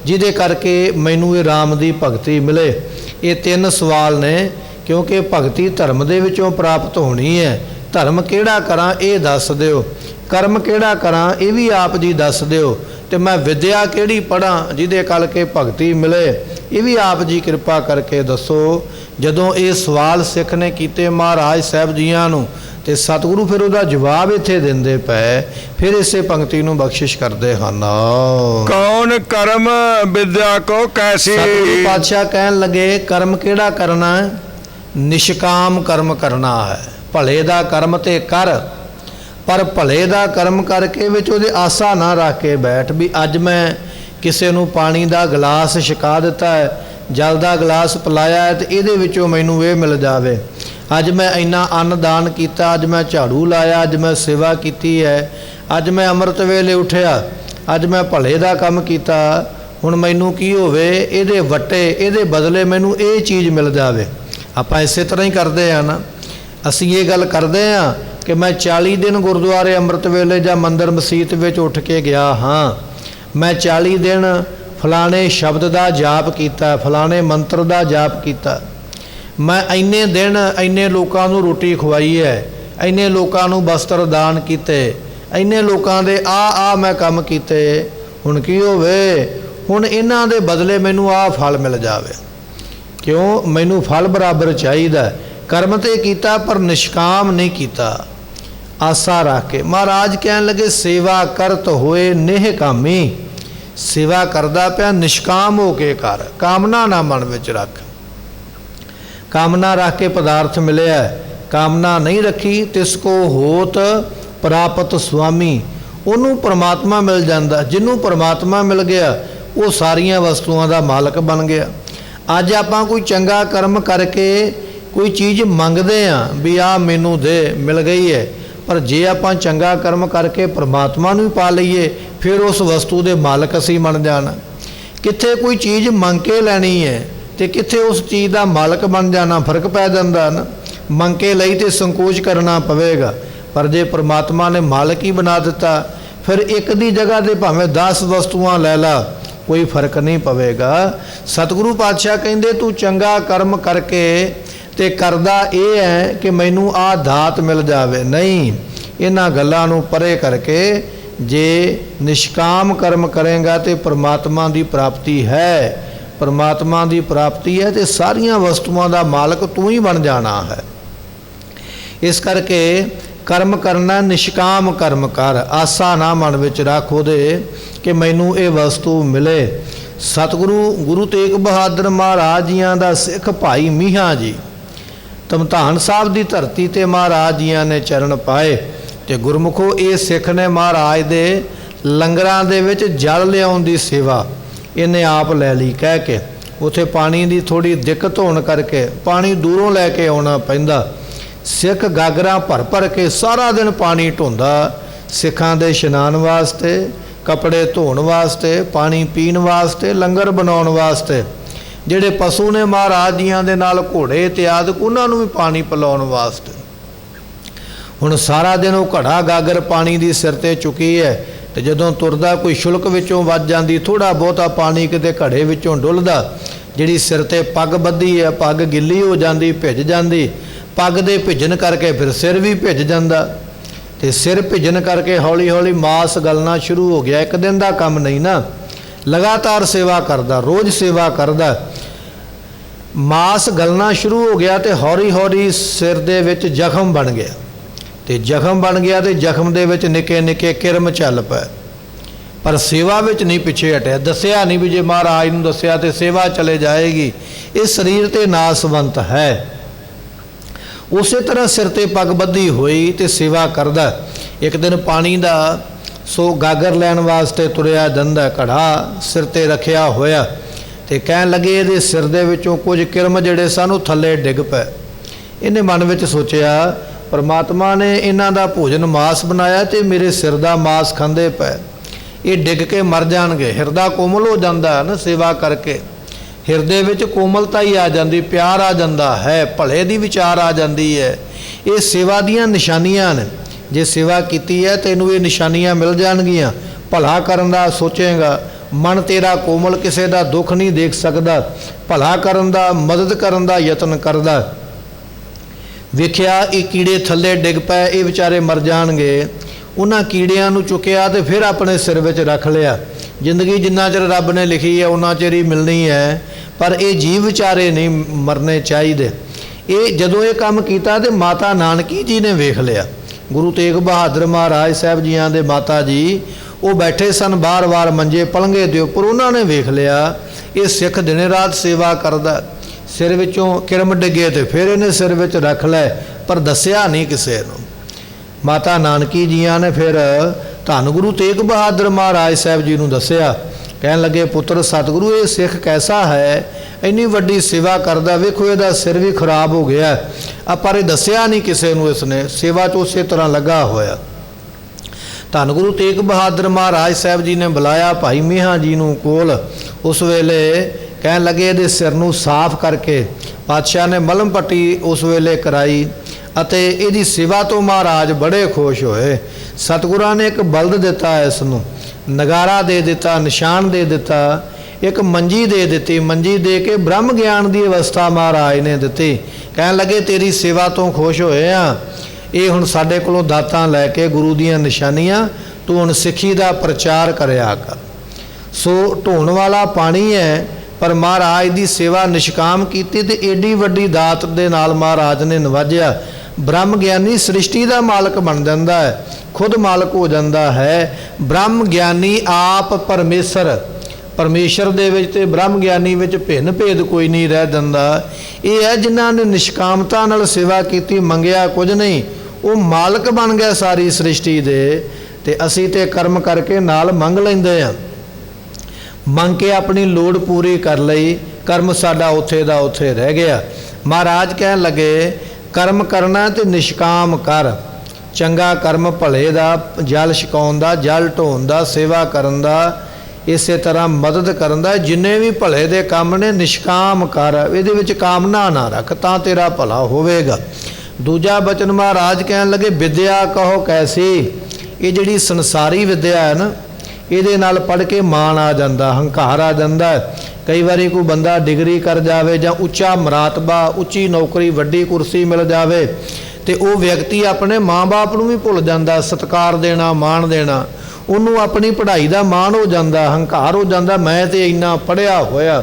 ਜਿਹਦੇ ਕਰਕੇ ਮੈਨੂੰ ਇਹ ਰਾਮ ਦੀ ਭਗਤੀ ਮਿਲੇ। ਇਹ ਤਿੰਨ ਸਵਾਲ ਨੇ, ਕਿਉਂਕਿ ਭਗਤੀ ਧਰਮ ਦੇ ਵਿੱਚੋਂ ਪ੍ਰਾਪਤ ਹੋਣੀ ਹੈ। ਧਰਮ ਕਿਹੜਾ ਕਰਾਂ ਇਹ ਦੱਸ ਦਿਓ, ਕਰਮ ਕਿਹੜਾ ਕਰਾਂ ਇਹ ਵੀ ਆਪ ਜੀ ਦੱਸ ਦਿਓ, ਤੇ ਮੈਂ ਵਿਦਿਆ ਕਿਹੜੀ ਪੜ੍ਹਾਂ ਜਿਹਦੇ ਕਰਕੇ ਭਗਤੀ ਮਿਲੇ ਇਹ ਵੀ ਆਪ ਜੀ ਕਿਰਪਾ ਕਰਕੇ ਦੱਸੋ। ਜਦੋਂ ਇਹ ਸਵਾਲ ਸਿੱਖ ਨੇ ਕੀਤੇ ਮਹਾਰਾਜ ਸਾਹਿਬ ਜੀਆਂ ਨੂੰ, ਤੇ ਸਤਿਗੁਰੂ ਫਿਰ ਉਹਦਾ ਜਵਾਬ ਇੱਥੇ ਦਿੰਦੇ ਪਏ। ਫਿਰ ਇਸੇ ਪੰਕਤੀ ਨੂੰ ਬਖਸ਼ਿਸ਼ ਕਰਦੇ ਹਨ। ਕੌਣ ਕਰਮ ਵਿਦਿਆ ਕੋ ਕੈਸੀ। ਸਤਿਗੁਰੂ ਪਾਤਸ਼ਾਹ ਕਹਿਣ ਲੱਗੇ, ਕਰਮ ਕਿਹੜਾ ਕਰਨਾ ਹੈ, ਨਿਸ਼ਕਾਮ ਕਰਮ ਕਰਨਾ ਹੈ। ਭਲੇ ਦਾ ਕਰਮ ਤੇ ਕਰ, ਪਰ ਭਲੇ ਦਾ ਕਰਮ ਕਰਕੇ ਵਿੱਚ ਉਹਦੇ ਆਸਾ ਨਾ ਰੱਖ ਕੇ ਬੈਠ ਵੀ ਅੱਜ ਮੈਂ ਕਿਸੇ ਨੂੰ ਪਾਣੀ ਦਾ ਗਲਾਸ ਛਕਾ ਦਿੱਤਾ ਹੈ, ਜਲ ਦਾ ਗਲਾਸ ਪਿਲਾਇਆ ਹੈ, ਤੇ ਇਹਦੇ ਵਿੱਚੋਂ ਮੈਨੂੰ ਇਹ ਮਿਲ ਜਾਵੇ। ਅੱਜ ਮੈਂ ਇੰਨਾ ਅੰਨ ਦਾਨ ਕੀਤਾ, ਅੱਜ ਮੈਂ ਝਾੜੂ ਲਾਇਆ, ਅੱਜ ਮੈਂ ਸੇਵਾ ਕੀਤੀ ਹੈ, ਅੱਜ ਮੈਂ ਅੰਮ੍ਰਿਤ ਵੇਲੇ ਉੱਠਿਆ, ਅੱਜ ਮੈਂ ਭਲੇ ਦਾ ਕੰਮ ਕੀਤਾ, ਹੁਣ ਮੈਨੂੰ ਕੀ ਹੋਵੇ, ਇਹਦੇ ਵੱਟੇ ਇਹਦੇ ਬਦਲੇ ਮੈਨੂੰ ਇਹ ਚੀਜ਼ ਮਿਲ ਜਾਵੇ। ਆਪਾਂ ਇਸੇ ਤਰ੍ਹਾਂ ਹੀ ਕਰਦੇ ਹਾਂ ਨਾ। ਅਸੀਂ ਇਹ ਗੱਲ ਕਰਦੇ ਹਾਂ ਕਿ ਮੈਂ 40 ਦਿਨ ਗੁਰਦੁਆਰੇ ਅੰਮ੍ਰਿਤ ਵੇਲੇ ਜਾਂ ਮੰਦਰ ਮਸੀਤ ਵਿੱਚ ਉੱਠ ਕੇ ਗਿਆ ਹਾਂ, ਮੈਂ 40 ਦਿਨ ਫਲਾਣੇ ਸ਼ਬਦ ਦਾ ਜਾਪ ਕੀਤਾ, ਫਲਾਣੇ ਮੰਤਰ ਦਾ ਜਾਪ ਕੀਤਾ, ਮੈਂ ਇੰਨੇ ਦਿਨ ਇੰਨੇ ਲੋਕਾਂ ਨੂੰ ਰੋਟੀ ਖਵਾਈ ਹੈ, ਇੰਨੇ ਲੋਕਾਂ ਨੂੰ ਵਸਤਰ ਦਾਨ ਕੀਤੇ, ਇੰਨੇ ਲੋਕਾਂ ਦੇ ਆ ਮੈਂ ਕੰਮ ਕੀਤੇ। ਹੁਣ ਕੀ ਹੋਵੇ, ਹੁਣ ਇਹਨਾਂ ਦੇ ਬਦਲੇ ਮੈਨੂੰ ਆਹ ਫਲ ਮਿਲ ਜਾਵੇ। ਕਿਉਂ, ਮੈਨੂੰ ਫਲ ਬਰਾਬਰ ਚਾਹੀਦਾ। ਕਰਮ ਤੇ ਕੀਤਾ ਪਰ ਨਿਸ਼ਕਾਮ ਨਹੀਂ ਕੀਤਾ, ਆਸਾ ਰੱਖ ਕੇ। ਮਹਾਰਾਜ ਕਹਿਣ ਲੱਗੇ, ਸੇਵਾ ਕਰਤ ਹੋਏ ਨੇਹ ਕਾਮੀ। ਸੇਵਾ ਕਰਦਾ ਪਿਆ ਨਿਸ਼ਕਾਮ ਹੋ ਕੇ ਕਰ, ਕਾਮਨਾ ਨਾ ਮਨ ਵਿੱਚ ਰੱਖ। ਕਾਮਨਾ ਰੱਖ ਕੇ ਪਦਾਰਥ ਮਿਲਿਆ, ਕਾਮਨਾ ਨਹੀਂ ਰੱਖੀ ਤਿਸ ਕੋ ਹੋਤ ਪ੍ਰਾਪਤ ਸੁਆਮੀ। ਉਹਨੂੰ ਪਰਮਾਤਮਾ ਮਿਲ ਜਾਂਦਾ। ਜਿਹਨੂੰ ਪਰਮਾਤਮਾ ਮਿਲ ਗਿਆ ਉਹ ਸਾਰੀਆਂ ਵਸਤੂਆਂ ਦਾ ਮਾਲਕ ਬਣ ਗਿਆ। ਅੱਜ ਆਪਾਂ ਕੋਈ ਚੰਗਾ ਕਰਮ ਕਰਕੇ ਕੋਈ ਚੀਜ਼ ਮੰਗਦੇ ਹਾਂ ਵੀ ਆਹ ਮੈਨੂੰ ਦੇ, ਮਿਲ ਗਈ ਹੈ, ਪਰ ਜੇ ਆਪਾਂ ਚੰਗਾ ਕਰਮ ਕਰਕੇ ਪਰਮਾਤਮਾ ਨੂੰ ਹੀ ਪਾ ਲਈਏ ਫਿਰ ਉਸ ਵਸਤੂ ਦੇ ਮਾਲਕ ਅਸੀਂ ਬਣ ਜਾਣਾ। ਕਿੱਥੇ ਕੋਈ ਚੀਜ਼ ਮੰਗ ਕੇ ਲੈਣੀ ਹੈ ਤੇ ਕਿੱਥੇ ਉਸ ਚੀਜ਼ ਦਾ ਮਾਲਕ ਬਣ ਜਾਣਾ, ਫਰਕ ਪੈ ਜਾਂਦਾ ਨਾ। ਮੰਗ ਕੇ ਲਈ ਤੇ ਸੰਕੋਚ ਕਰਨਾ ਪਵੇਗਾ, ਪਰ ਜੇ ਪਰਮਾਤਮਾ ਨੇ ਮਾਲਕ ਹੀ ਬਣਾ ਦਿੱਤਾ ਫਿਰ ਇੱਕ ਦੀ ਜਗ੍ਹਾ ਤੇ ਭਾਵੇਂ 10 ਵਸਤੂਆਂ ਲੈ ਲਾ, ਕੋਈ ਫਰਕ ਨਹੀਂ ਪਵੇਗਾ। ਸਤਿਗੁਰੂ ਪਾਤਸ਼ਾਹ ਕਹਿੰਦੇ ਤੂੰ ਚੰਗਾ ਕਰਮ ਕਰਕੇ ਤੇ ਕਰਦਾ ਇਹ ਹੈ ਕਿ ਮੈਨੂੰ ਆਹ ਦਾਤ ਮਿਲ ਜਾਵੇ, ਨਹੀਂ। ਇਹਨਾਂ ਗੱਲਾਂ ਨੂੰ ਪਰੇ ਕਰਕੇ ਜੇ ਨਿਸ਼ਕਾਮ ਕਰਮ ਕਰੇਗਾ ਤੇ ਪਰਮਾਤਮਾ ਦੀ ਪ੍ਰਾਪਤੀ ਹੈ। ਪਰਮਾਤਮਾ ਦੀ ਪ੍ਰਾਪਤੀ ਹੈ ਤੇ ਸਾਰੀਆਂ ਵਸਤੂਆਂ ਦਾ ਮਾਲਕ ਤੂੰ ਹੀ ਬਣ ਜਾਣਾ ਹੈ। ਇਸ ਕਰਕੇ ਕਰਮ ਕਰਨਾ, ਨਿਸ਼ਕਾਮ ਕਰਮ ਕਰ, ਆਸਾ ਨਾ ਮਨ ਵਿੱਚ ਰੱਖ ਉਹਦੇ ਕਿ ਮੈਨੂੰ ਇਹ ਵਸਤੂ ਮਿਲੇ। ਸਤਿਗੁਰੂ ਗੁਰੂ ਤੇਗ ਬਹਾਦਰ ਮਹਾਰਾਜ ਜੀਆਂ ਦਾ ਸਿੱਖ ਭਾਈ ਮੀਹਾਂ ਜੀ, ਧਮਧਾਨ ਸਾਹਿਬ ਦੀ ਧਰਤੀ ਤੇ ਮਹਾਰਾਜ ਜੀਆਂ ਨੇ ਚਰਨ ਪਾਏ ਤੇ ਗੁਰਮੁਖੋ ਇਹ ਸਿੱਖ ਨੇ ਮਹਾਰਾਜ ਦੇ ਲੰਗਰਾਂ ਦੇ ਵਿੱਚ ਜਲ ਲਿਆਉਣ ਦੀ ਸੇਵਾ ਇਹਨੇ ਆਪ ਲੈ ਲਈ। ਕਹਿ ਕੇ ਉੱਥੇ ਪਾਣੀ ਦੀ ਥੋੜੀ ਦਿੱਕਤ ਹੋਣ ਕਰਕੇ ਪਾਣੀ ਦੂਰੋਂ ਲੈ ਕੇ ਆਉਣਾ ਪੈਂਦਾ। ਸਿੱਖ ਗਾਗਰਾਂ ਭਰ ਭਰ ਕੇ ਸਾਰਾ ਦਿਨ ਪਾਣੀ ਢੋਂਦਾ, ਸਿੱਖਾਂ ਦੇ ਇਸ਼ਨਾਨ ਵਾਸਤੇ, ਕੱਪੜੇ ਧੋਣ ਵਾਸਤੇ, ਪਾਣੀ ਪੀਣ ਵਾਸਤੇ, ਲੰਗਰ ਬਣਾਉਣ ਵਾਸਤੇ। ਜਿਹੜੇ ਪਸ਼ੂ ਨੇ ਮਹਾਰਾਜ ਜੀਆਂ ਦੇ ਨਾਲ ਘੋੜੇ ਇਤਿਆਦਿ, ਉਹਨਾਂ ਨੂੰ ਵੀ ਪਾਣੀ ਪਿਲਾਉਣ ਵਾਸਤੇ। ਹੁਣ ਸਾਰਾ ਦਿਨ ਉਹ ਘੜਾ ਗਾਗਰ ਪਾਣੀ ਦੀ ਸਿਰ ਤੇ ਚੁੱਕੀ ਹੈ, ਤੇ ਜਦੋਂ ਤੁਰਦਾ ਕੋਈ ਸ਼ੁਲਕ ਵਿੱਚੋਂ ਵੱਜ ਜਾਂਦੀ, ਥੋੜਾ ਬਹੁਤਾ ਪਾਣੀ ਕਿਤੇ ਘੜੇ ਵਿੱਚੋਂ ਡੁੱਲਦਾ, ਜਿਹੜੀ ਸਿਰ ਤੇ ਪੱਗ ਬੱਧੀ ਹੈ ਪੱਗ ਗਿੱਲੀ ਹੋ ਜਾਂਦੀ, ਭਿੱਜ ਜਾਂਦੀ। ਪੱਗ ਦੇ ਭਿੱਜਣ ਕਰਕੇ ਫਿਰ ਸਿਰ ਵੀ ਭਿੱਜ ਜਾਂਦਾ, ਤੇ ਸਿਰ ਭਿੱਜਣ ਕਰਕੇ ਹੌਲੀ ਹੌਲੀ ਮਾਸ ਗਲਣਾ ਸ਼ੁਰੂ ਹੋ ਗਿਆ। ਇੱਕ ਦਿਨ ਦਾ ਕੰਮ ਨਹੀਂ ਨਾ, लगातार सेवा करदा, रोज़ सेवा करदा। मास गलना शुरू हो गया तो हौली हौली सिर दे विच जख्म बन गया, तो जख्म बन गया तो जख्म दे विच निके निके किरम चल पए, पर सेवा विच नहीं पिछे हटिया। दसिया नहीं भी जे महाराज नूं दसिया तो सेवा चले जाएगी, इस शरीर ते नासवंत है। उस तरह सिर ते पग बधी हुई तो सेवा करदा। एक दिन पानी का सो गागर लैन वास्ते तुरया जांदा, घड़ा सिर ते रखिया होया ते कहन लगे इहदे सिर दे विचों कुछ किरम जिहड़े सन थल्ले डिग पए। इहने मन विच सोचिया परमात्मा ने इन्हां दा भोजन मास बनाया तो मेरे सिर दा मास खांदे पए, ये डिग के मर जाणगे। हिरदा कोमल हो जाता है ना सेवा करके, हिरदे विच कोमलता ही आ जाती, प्यार आ जाता है, भले दी विचार आ जाती है। ये सेवा दियां निशानियां ने, जे सेवा कीती है तैनूं ये निशानियां मिल जाणगियां। भला करन दा सोचेगा, मन तेरा कोमल किसी का दुख नहीं देख सकता, भला करन दा मदद करन दा यतन करदा। वेखिया ये कीड़े थल्ले डिग पए, ये विचारे मर जाणगे। उन्हां कीड़ियां नूं चुकिया तो फिर अपने सिर विच रख लिया। जिंदगी जिन्ना चिर रब ने लिखी है उन्ना चिर ही मिलनी है, पर ये जीव विचारे नहीं मरने चाहिए। ये जदों ये काम कीता ते माता नानकी जी ने वेख लिया। गुरु तेग बहादुर महाराज साहब जियां दे माता जी वो बैठे सन बार बार मंजे पलंगे दे उपर, उन्होंने वेख लिया ये सिख दिन रात सेवा करदा। सिर विचों किरम डिगे तो फिर इन्हें सिर विच रख लै, पर दसिया नहीं किसी नूं। माता नानकी जियां ने फिर धन गुरु तेग बहादुर महाराज साहब जी नूं दसिया। कहन लगे पुत्र सतगुरु ये सिख कैसा है, इन्नी वड्डी सेवा करदा, वेखो इहदा सिर भी खराब हो गया, पर ये दसिया नहीं किसी नूं, इसने सेवा च उस तरह लगा होया। धन गुरु तेग बहादुर महाराज साहब जी ने बुलाया भाई मीहा जी नूं कोल। उस वेले कहन लगे इहदे सिर नूं साफ करके पातशाह ने मलम पट्टी उस वेले कराई अते इहदी सेवा तो महाराज बड़े खुश होए। सतगुरां ने एक बलद दिता, इसनूं नगारा दे दिता, निशान दे दिता, एक मंजी दे दी। मंजी दे के ब्रह्म ज्ञान की अवस्था महाराज ने दी। कहन लगे तेरी सेवा तो खुश होए आ, ये हुण साडे कोलों दातां लैके गुरु दीयां निशानियां तू हुण सिੱਖੀ दा प्रचार करिया कर। सो ढोण वाला पानी है, पर महाराज की सेवा निष्काम की तो एडी वड्डी दात दे नाल महाराज ने नवाजिया। ब्रह्म ज्ञानी सृष्टि का मालक बन जाता है, खुद मालक हो जाता है। ब्रह्म ज्ञानी आप परमेश्वर, परमेश्वर दे विच ते ब्रह्म ज्ञानी विच भिन्न भेद कोई नहीं रह जाता। ये है जिन्हां ने निष्कामता नाल सेवा की, मंगिया कुछ नहीं, वो मालक बन गया सारी सृष्टि दे। ते असीं ते कर्म करके नाल मंग लैंदे आ, मंग के अपनी लोड़ पूरी कर लई, कर्म साडा उत्थे दा उत्थे रह गया। महाराज कहन लगे कर्म करना तो निष्काम कर, चंगा कर्म भले दा, जल छकाउण दा, जल ढोण दा, सेवा करन दा, इस तरह मदद करन दा, जिन्ने भी भले दे काम ने निष्काम कर, इहदे विच कामना ना रख, तां तेरा भला होवेगा। दूजा बचन महाराज कहन लगे विद्या कहो कैसी, ये जिहड़ी संसारी विद्या है ना, ਇਹਦੇ ਨਾਲ पढ़ के मान आ जाता, हंकार आ जाता है। कई बारी कोई बंदा डिग्री कर जाए या उच्चा मरातबा, उच्ची नौकरी, वड्डी कुर्सी मिल जाए तो वह व्यक्ति अपने माँ बाप नूं भी भुल जाता, सत्कार देना, मान देना, उन्होंने अपनी पढ़ाई का मान हो जाता, हंकार हो जाता, मैं तो इन्ना पढ़िया होया,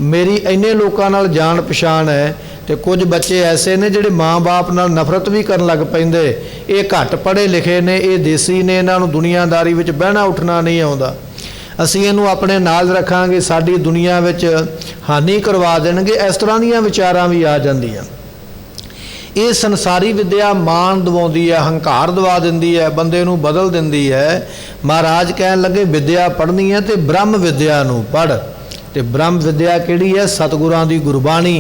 मेरी इन्ने लोगों नाल जान पछाण है। तो कुछ बच्चे ऐसे ने जिहड़े माँ बाप नाल नफरत भी करन लग पैंदे, ये घट पढ़े लिखे ने, ये देसी ने, इन्हां नूं दुनियादारी विच बहना उठना नहीं आउंदा, असीं इहनूं अपने नाल रखांगे, साडी दुनिया विच हानि करवा देणगे। इस तरह दीयां विचारां भी आ जांदियां। ये संसारी विद्या मान दवाउंदी है, हंकार दवा दिंदी है, बंदे नूं बदल दिंदी है। महाराज कहन लगे विद्या पढ़नी है तो ब्रह्म विद्या नूं पढ़। ते ब्रह्म विद्या किहड़ी है? सतगुरां दी गुरबाणी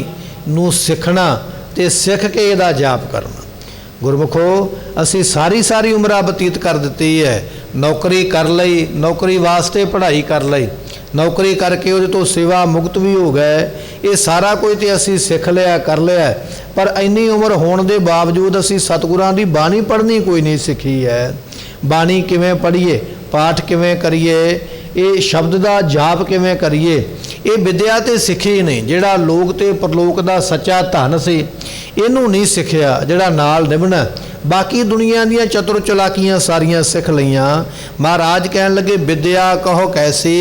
नूं सिखना ते सिख के इहदा जाप करना। गुरमुखो असी सारी सारी उम्र बतीत कर दी है, नौकरी कर लई, नौकरी वास्ते पढ़ाई कर लई, नौकरी करके उहदे तो सेवा मुक्त भी हो गए, ये सारा कुछ तो असी सिख लिया, कर लिया, पर इन्नी उम्र होने के बावजूद असी सतगुरां दी बाणी पढ़नी कोई नहीं सीखी है। बाणी किवें पढ़ीए, पाठ किवें करिए, ये शब्द का जाप किवें करिए, ये विद्या तो सिखी नहीं। जिहड़ा लोक ते परलोक का सच्चा धन सी इनू नहीं सिखिया, जिहड़ा नाल निभना, बाकी दुनिया दी चतुर चलाकियां सारियां सिख लईयां। महाराज कहन लगे विद्या कहो कैसी,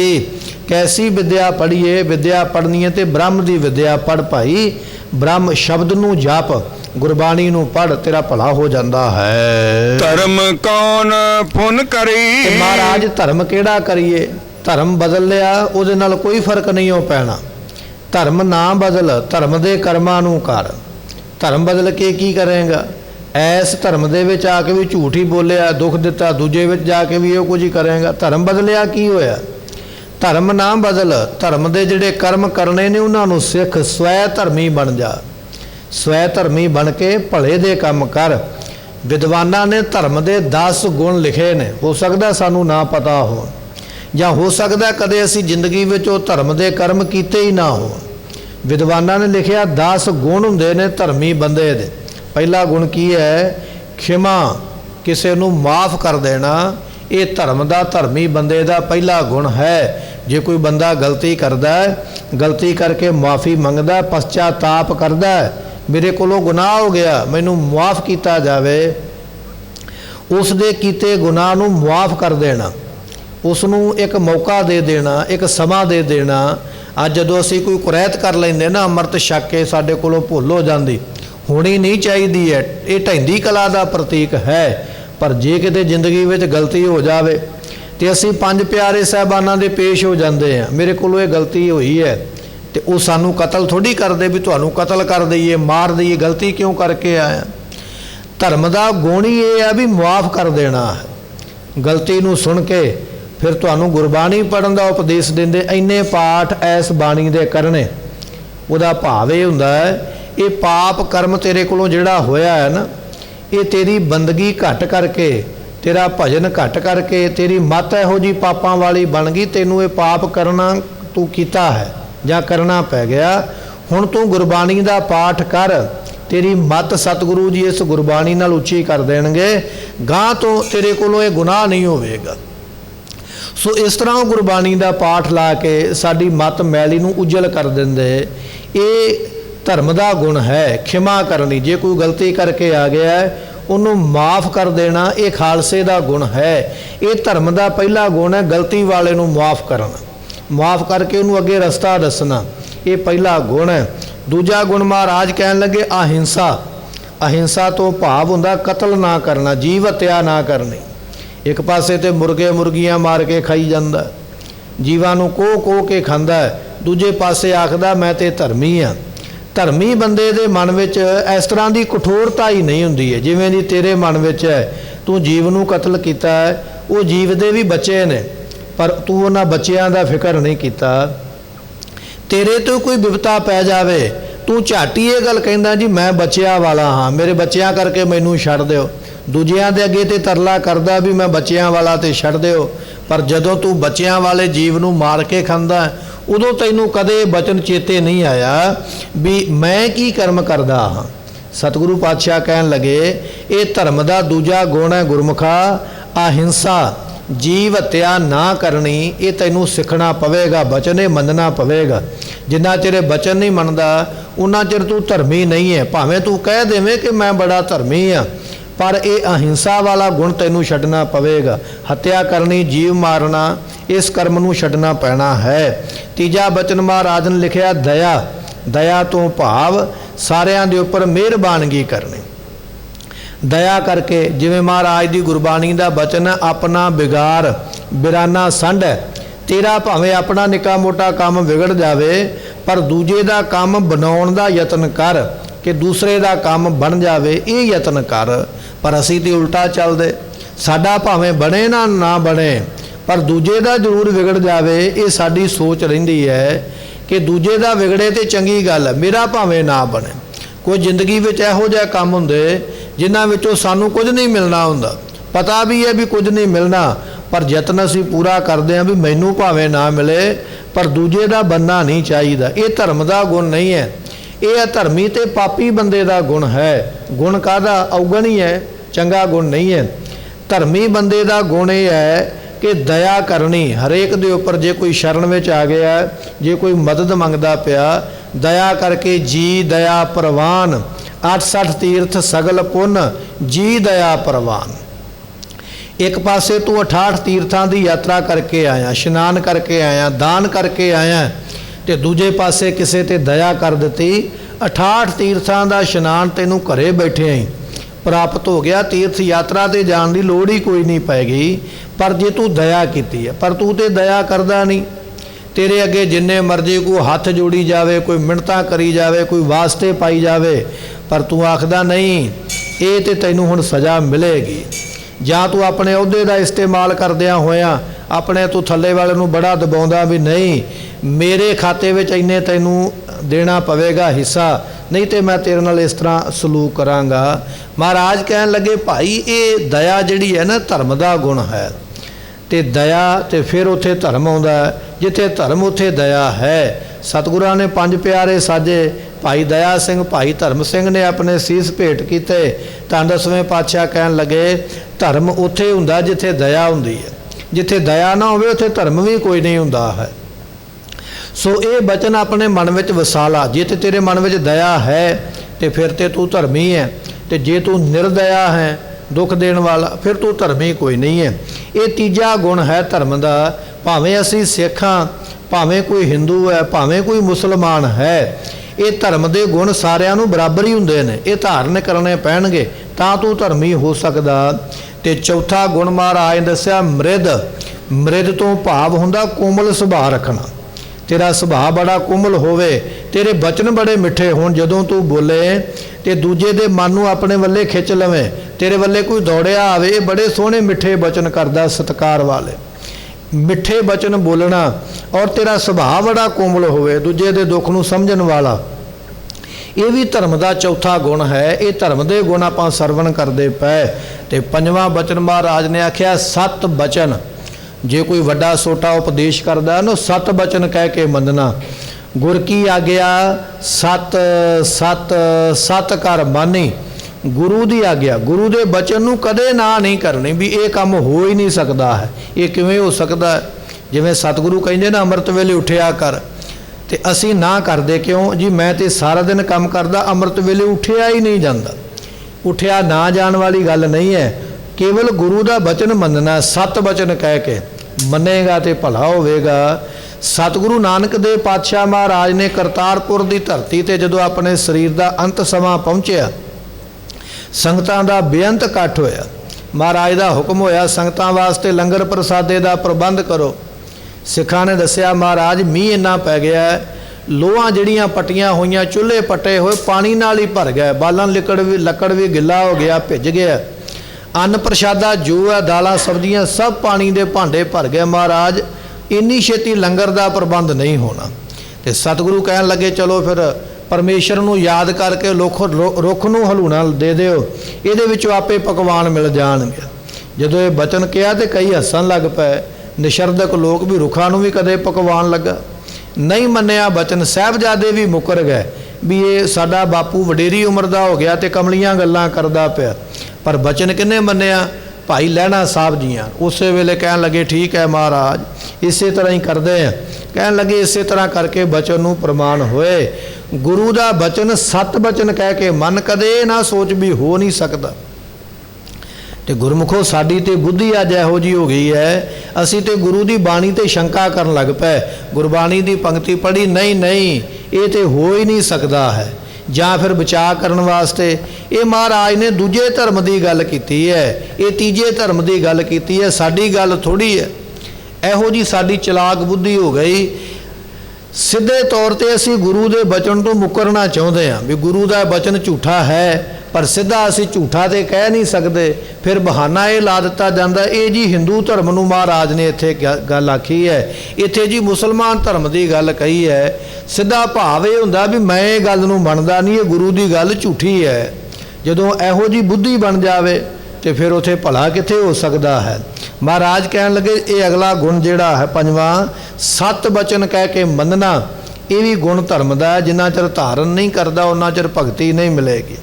कैसी विद्या पढ़िए, विद्या पढ़नी है तो ब्रह्म की विद्या पढ़ भाई। ब्रह्म शब्द नूं जप, गुरबाणी नूं पढ़, तेरा भला हो जाता है। ਧਰਮ ਕੌਣ ਪੁੰਨ ਕਰੀ। ते महाराज धर्म केड़ा करिए, धर्म बदल लिया उहदे नाल कोई फर्क नहीं हो पैना। धर्म ना बदल, धर्म दे कर्मां नूं कर। धर्म बदल के की करेगा? ऐस धर्म दे विच आके भी झूठ ही बोलिया, दुख दिता, दूजे विच जाके भी इहो कुछ ही करेगा। धर्म बदलिया की होया? धर्म ना बदल, धर्म दे जिहड़े कर्म करने ने उन्हां नूं सिख, स्वै धर्मी बन जा। स्वै धर्मी बन के भले दे काम कर। विद्वानां ने धर्म दे 10 गुण लिखे ने, हो सकदा सानू ना पता हो, ਜਾਂ हो सकदा कदे असीं जिंदगी विच ਉਹ धर्म दे कर्म कीते ही ना हो। विद्वानां ने लिखिया 10 गुण हुंदे ने धर्मी बंदे दे। पहला गुण की है? क्षमा, किसी नूं माफ़ कर देना। ये धर्म दा, धर्मी बंदे दा पहला गुण है। जे कोई बंदा गलती करदा है, गलती करके माफ़ी मंगदा, पश्चाताप करदा है, मेरे कोलों गुनाह हो गया, मैनूं माफ़ कीता जावे, उस दे कीते गुनाह नूं माफ़ कर देना, उसनूं एक मौका दे देना, एक समा दे देना। अज जदों असीं कोई कुरैत कर लैंदे ना, अमृत छक के साडे कोलों भुल हो जाती, होनी नहीं चाहिदी है। ये ढैंदी कला दा प्रतीक है। पर जे किते जिंदगी विच गलती हो जावे ते असीं 5 प्यारे साहबानां दे पेश हो जांदे आ, मेरे कोलों ये गलती हुई है, ते वो सानू कतल थोड़ी करदे भी तुहानूं कतल कर दईए, मार दईए, गलती क्यों करके आया। धर्म दा गुण ही ये है भी मुआफ़ कर देना है। गलती नूं सुन के फिर तुहानूं गुरबाणी पढ़न दा उपदेश दिंदे, इन्ने पाठ ऐस बाणी दे करने। उहदा भाव ये हुंदा है, ये पाप कर्म तेरे कोलों जिहड़ा होया है ना, ये तेरी बंदगी घट करके, तेरा भजन घट करके, तेरी मत इहो जी पापां वाली बन गई, तैनूं ये पाप करना तू कीता है जां करना पै गया। हुण तू गुरबाणी दा पाठ कर, तेरी मत सतगुरु जी इस गुरबाणी नाल उच्ची कर देणगे, गां तो तेरे कोलों ये गुनाह नहीं होवेगा। सो इस तरह गुरबाणी का पाठ ला के साडी मत मैली नूं उजल कर देंदे। ये धर्म का गुण है, क्षमा करनी। जे कोई गलती करके आ गया है, उन्हों माफ़ कर देना, ये खालसे का गुण है। ये धर्म का पहला गुण है, गलती वाले नूं माफ़ करना, माफ़ करके उन्होंने अगे रस्ता दसना, ये पहला गुण है। दूजा गुण महाराज कहन लगे अहिंसा। अहिंसा तो भाव हुंदा कतल ना करना, जीव हत्या ना करनी। एक पासे ते मुर्गे मुर्गियां मार के खाई जांदा, जीवां नूं कोह के खांदा है, दूजे पासे आखदा मैं ते धर्मी हाँ। धर्मी बंदे दे मन विच इस तरह की कठोरता ही नहीं हुंदी है जिवें दी तेरे मन विच है। तू जीव नूं कतल कीता है, वो जीव दे भी बच्चे ने, पर तू उन्हां बच्चियां दा फिकर नहीं कीता। तेरे तो कोई विपता पै जावे, तू झाटी ये गल कहंदा जी मैं बच्चियां वाला हाँ, मेरे बच्चियां करके मैनूं छड्ड दिओ। दूजियां दे अगे ते तरला करदा भी मैं बच्चियां वाला ते छड्ड दिओ, पर जदों तू बच्चियां वाले जीव नूं मार के खांदा उदों तैनूं कदे बचन चेते नहीं आया भी मैं की कर्म करदा हाँ। सतगुरु पातशाह कहन लगे ये धर्म का दूजा गुण है गुरमुखा, अहिंसा, जीव हत्या ना करनी। ये तैनूं सिखना पवेगा, बचन ये मनना पवेगा। जिन्ना चिर बचन नहीं मनदा उन्ना चिर तू धर्मी नहीं है। भावें तू कह देवें कि मैं बड़ा धर्मी हाँ, पर यह अहिंसा वाला गुण तैनूं छड्डना पवेगा। हत्या करनी, जीव मारना, इस कर्म नूं छड्डना पैना है। तीजा बचन महाराज ने लिखिया दया। दया तो भाव सारियां दे उपर मेहरबानगी करनी। दया करके जिवें महाराज की गुरबाणी का बचन है, अपना बिगार बिराना संड है। तेरा भावें अपना निका मोटा काम विगड़ जाए, पर दूजे का काम बनाउण दा यतन कर कि दूसरे का काम बन जाए, ये यतन कर। पर असीं ते उल्टा चलदे, साडा भावें बने ना बने, पर दूजे का जरूर विगड़ जाए। ये साडी सोच रहिंदी है कि दूजे का विगड़े तो चंगी गल है, मेरा भावें ना बने। कोई जिंदगी में इहो जिहे काम हुंदे जिन्हां विचों सानूं कुछ नहीं मिलना हुंदा, पता भी है भी कुछ नहीं मिलना, पर यतन असीं पूरा करदे हां भी मैनूं भावें ना मिले पर दूजे का बनना नहीं चाहिए। ये धर्म का गुण नहीं है, ये धर्मी ते पापी बंदे का गुण है। गुण काहदा? अवगण ही है, चंगा गुण नहीं है। धर्मी बंदे का गुण ये है कि दया करनी हरेक दे उपर। जे कोई शरण में आ गया, जे कोई मदद मंगदा पिया, दया करके जी दया प्रवान। 68 तीर्थ सगल पुन जी दया प्रवान। एक पासे तू 68 तीर्थां की यात्रा करके आया, इशनान करके आया, दान करके आया, तो दूजे पासे किसे ते दया कर दी। 68 तीर्थां का इशनान तेनों घरे बैठे ही प्राप्त हो गया, तीर्थ यात्रा ते जाण की लोड़ ही कोई नहीं पैगी। पर जे तू दया की है, पर तू तो दया करदा नहीं। तेरे अगे जिन्ने मर्जी कोई हथ जोड़ी जाए, कोई मिन्नतां करी जाए, कोई वास्ते पाई जाए, पर तू आखदा नहीं ये तो तैनूं हुण सज़ा मिलेगी। जां तू अपने अहुदे का इस्तेमाल करदियां होया अपने तू थल्ले वाले नूं बड़ा दबाउंदा भी नहीं, मेरे खाते विच इन्ने तैनूं देना पवेगा हिस्सा, नहीं तो मैं तेरे नाल इस तरह सलूक करांगा। महाराज कहन लगे भाई ये दया जिहड़ी है ना धर्म का गुण है, तो दया तो फिर उत्थे धर्म आउंदा है, जिथे धर्म उत्थे दया है। सतगुरां ने 5 प्यारे साजे, भाई दया सिंह भाई धर्म सिंह ने अपने सीस भेंट कीते। धन 10वें पातशाह कहन लगे धर्म उत्थे हुंदा जिथे दया हुंदी है, जिथे दया ना होवे उत्थे धर्म भी कोई नहीं हुंदा है। सो ये बचन अपने मन में वसा ला, जे ते तेरे मन में दया है तो फिर तो तू धर्मी है, तो जे तू निर्दया है दुख देने वाला फिर तू धर्मी कोई नहीं है। ये तीजा गुण है धर्म का। भावें असी सिख हाँ, भावें कोई हिंदू है, भावें कोई मुसलमान है, ये धर्म के गुण सारिਆਂ ਨੂੰ बराबर ही होंगे ने, ये धारण करने पैणगे तां तू धर्मी हो सकदा। ते चौथा गुण महाराज ने दस्या मृद। मृद तो भाव हुंदा कोमल सुभाਅ रखना। तेरा सुभाਅ बड़ा कोमल होवे, तेरे बचन बड़े मिठे होण, जदों तू बोले तो दूजे दे मन नूं अपने वल्ले खिच लवें, तेरे वल्ले कोई दौड़िया आवे, बड़े सोहणे मिठे बचन करदा, सत्कार वाले मिठे बचन बोलना, और तेरा सुभाਅ बड़ा कोमल होवे, दूजे दे दुख नूं समझण वाला। ये भी धर्म का चौथा गुण है। ये धर्म के गुण आपां सरवण करते पै। तो पंजवां बचन महाराज ने आख्या 7 बचन। जे कोई वड्डा छोटा उपदेश करदा ना 7 बचन कह के मनना। गुर की आग्या 7 7 7 कर मानी। गुरु की आग्या, गुरु के बचन नूं कदे ना नहीं करनी भी ये काम हो ही नहीं सकता है। ये किवें हो सकता है? जिवें सतगुरु कहिंदे ना अमृत वेले उठिया कर, तो असी ना करते क्यों जी? मैं तो सारा दिन काम करदा, अमृत वेले उठिया ही नहीं जाता। उठिया ना जान वाली गल नहीं है, केवल गुरु का बचन मनना। 7 बचन कह के मनेगा तो भला होवेगा। सतगुरु नानक देव पातशाह महाराज ने करतारपुर की धरती ते जदों अपने शरीर का अंत समा पहुँचया, संगतां दा बेअंत इकट्ठ होया। महाराज का हुक्म होया संगतां वास्ते लंगर प्रसादे का प्रबंध करो। सिखां ने दस्या महाराज मींह इन्ना पै गया है, लोहां जड़ियां पट्टियां होईयां, चुल्हे पट्टे हुए पानी नाल ही भर गए, बालन लकड़ भी गिला हो गया, भिज गया। अन्न प्रशादा जो है दालां सब्जियां सब पानी के भांडे भर गए। महाराज इन्नी छेती लंगर का प्रबंध नहीं होना। तो सतगुरु कहन लगे चलो फिर परमेश्वर नूं याद करके रुख नूं हलूणा दे दिओ, इहदे विचों आपे पकवान मिल जाणगे। जदों ये बचन किया तो कई हसन लग पे। निशरदक लोग भी रुखा नूं भी कदे पकवान लगा नहीं मन्निया। बचन साहिबजादे भी मुकर गए भी ये साडा बापू वडेरी उम्र का हो गया तो कमलियां गल्लां करदा पिया। पर बचन किन्ने मन्निया? भाई लहणा साहब जियां। उस वेले कहन लगे ठीक है महाराज, इसे तरह ही करते हैं। कहन लगे इसे तरह करके बचन नूं प्रमाण होए। गुरु का बचन 7 बचन कह के मन कदे ना सोच भी हो नहीं सकता। तो गुरमुखो साडी ते बुद्धि अज इहो जी हो गई है, असी तो गुरु की बाणी ते शंका करन लग पे। गुरबाणी की पंक्ति पढ़ी, नहीं नहीं ये तो हो ही नहीं सकता है, जां फिर बचाव करने वास्ते। ये महाराज ने दूजे धर्म की गल कीती है, ये तीजे धर्म की गल कीती है, साडी गल थोड़ी है। इहो जी साडी चलाक बुद्धि हो गई। सीधे तौर पर असी गुरु के बचन तो मुकरना चाहते हैं भी गुरु का बचन झूठा है, पर सीधा असी झूठा तो कह नहीं सकते। फिर बहाना ये ला दिता जाता ये जी हिंदू धर्म नूं महाराज ने इत्थे गल आखी है, इत्थे जी मुसलमान धर्म की गल कही है। सीधा भाव ये हुंदा भी मैं ये गल नूं मनदा नहीं, ये गुरु की गल झूठी है। जदों इहो जी बुद्धि बन जाए तो फिर उत्थे भला कित्थे हो सकता है। महाराज कहन लगे ये अगला गुण जिहड़ा है पंजवां 7 बचन कह के मनना, ये भी गुण धर्म का है। जिन्ना चिर धारण नहीं करता उन्ना चिर भगती नहीं मिलेगी।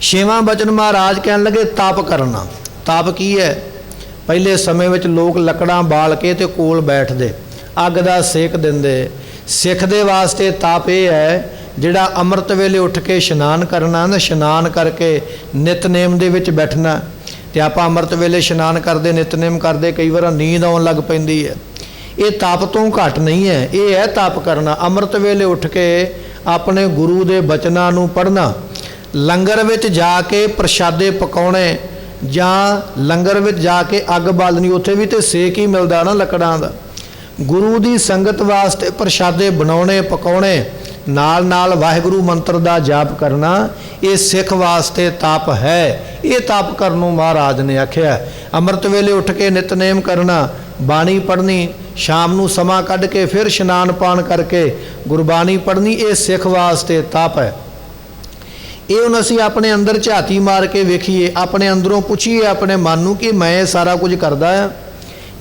6वां बचन महाराज कहन लगे तप करना। तप की है? पहले समय में लोग लकड़ां बाल के ते कोल बैठते, अग का सेक देंदे। सिख दे वास्ते तप ये है जिहड़ा अमृत वेले उठ के इशनान करना ना, इशनान करके नितनेम दे विच बैठना। ਤੇ ਆਪਾਂ ਅੰਮ੍ਰਿਤ ਵੇਲੇ ਇਸ਼ਨਾਨ ਕਰਦੇ, ਨਿਤਨੇਮ ਕਰਦੇ, ਕਈ ਵਾਰ ਨੀਂਦ ਆਉਣ ਲੱਗ ਪੈਂਦੀ ਹੈ। ਇਹ ਤਪ ਤੋਂ ਘੱਟ ਨਹੀਂ ਹੈ, ਇਹ ਹੈ ਤਪ ਕਰਨਾ। ਅੰਮ੍ਰਿਤ ਵੇਲੇ ਉੱਠ ਕੇ ਆਪਣੇ ਗੁਰੂ ਦੇ ਬਚਨਾਂ ਨੂੰ ਪੜ੍ਹਨਾ, ਲੰਗਰ ਵਿੱਚ ਜਾ ਕੇ ਪ੍ਰਸ਼ਾਦੇ ਪਕਾਉਣੇ, ਜਾਂ ਲੰਗਰ ਵਿੱਚ ਜਾ ਕੇ ਅੱਗ ਬਾਲਣੀ, ਉੱਥੇ ਵੀ ਤੇ ਸੇਕ ਹੀ ਮਿਲਦਾ ਨਾ ਲੱਕੜਾਂ ਦਾ। ਗੁਰੂ ਦੀ ਸੰਗਤ ਵਾਸਤੇ ਪ੍ਰਸ਼ਾਦੇ ਬਣਾਉਣੇ ਪਕਾਉਣੇ, ਨਾਲ ਨਾਲ ਵਾਹਿਗੁਰੂ ਮੰਤਰ ਦਾ ਜਾਪ ਕਰਨਾ, ਇਹ ਸਿੱਖ ਵਾਸਤੇ ਤਪ ਹੈ। ਇਹ ਤਪ ਕਰਨ ਨੂੰ ਮਹਾਰਾਜ ਨੇ ਆਖਿਆ। ਅੰਮ੍ਰਿਤ ਵੇਲੇ ਉੱਠ ਕੇ ਨਿਤਨੇਮ ਕਰਨਾ, ਬਾਣੀ ਪੜ੍ਹਨੀ, ਸ਼ਾਮ ਨੂੰ ਸਮਾਂ ਕੱਢ ਕੇ ਫਿਰ ਇਸ਼ਨਾਨ ਪਾਣ ਕਰਕੇ ਗੁਰਬਾਣੀ ਪੜ੍ਹਨੀ, ਇਹ ਸਿੱਖ ਵਾਸਤੇ ਤਪ ਹੈ। ਇਹ ਹੁਣ ਅਸੀਂ ਆਪਣੇ ਅੰਦਰ ਝਾਤੀ ਮਾਰ ਕੇ ਵੇਖੀਏ, ਆਪਣੇ ਅੰਦਰੋਂ ਪੁੱਛੀਏ ਆਪਣੇ ਮਨ ਨੂੰ ਕਿ ਮੈਂ ਇਹ ਸਾਰਾ ਕੁਝ ਕਰਦਾ ਹਾਂ।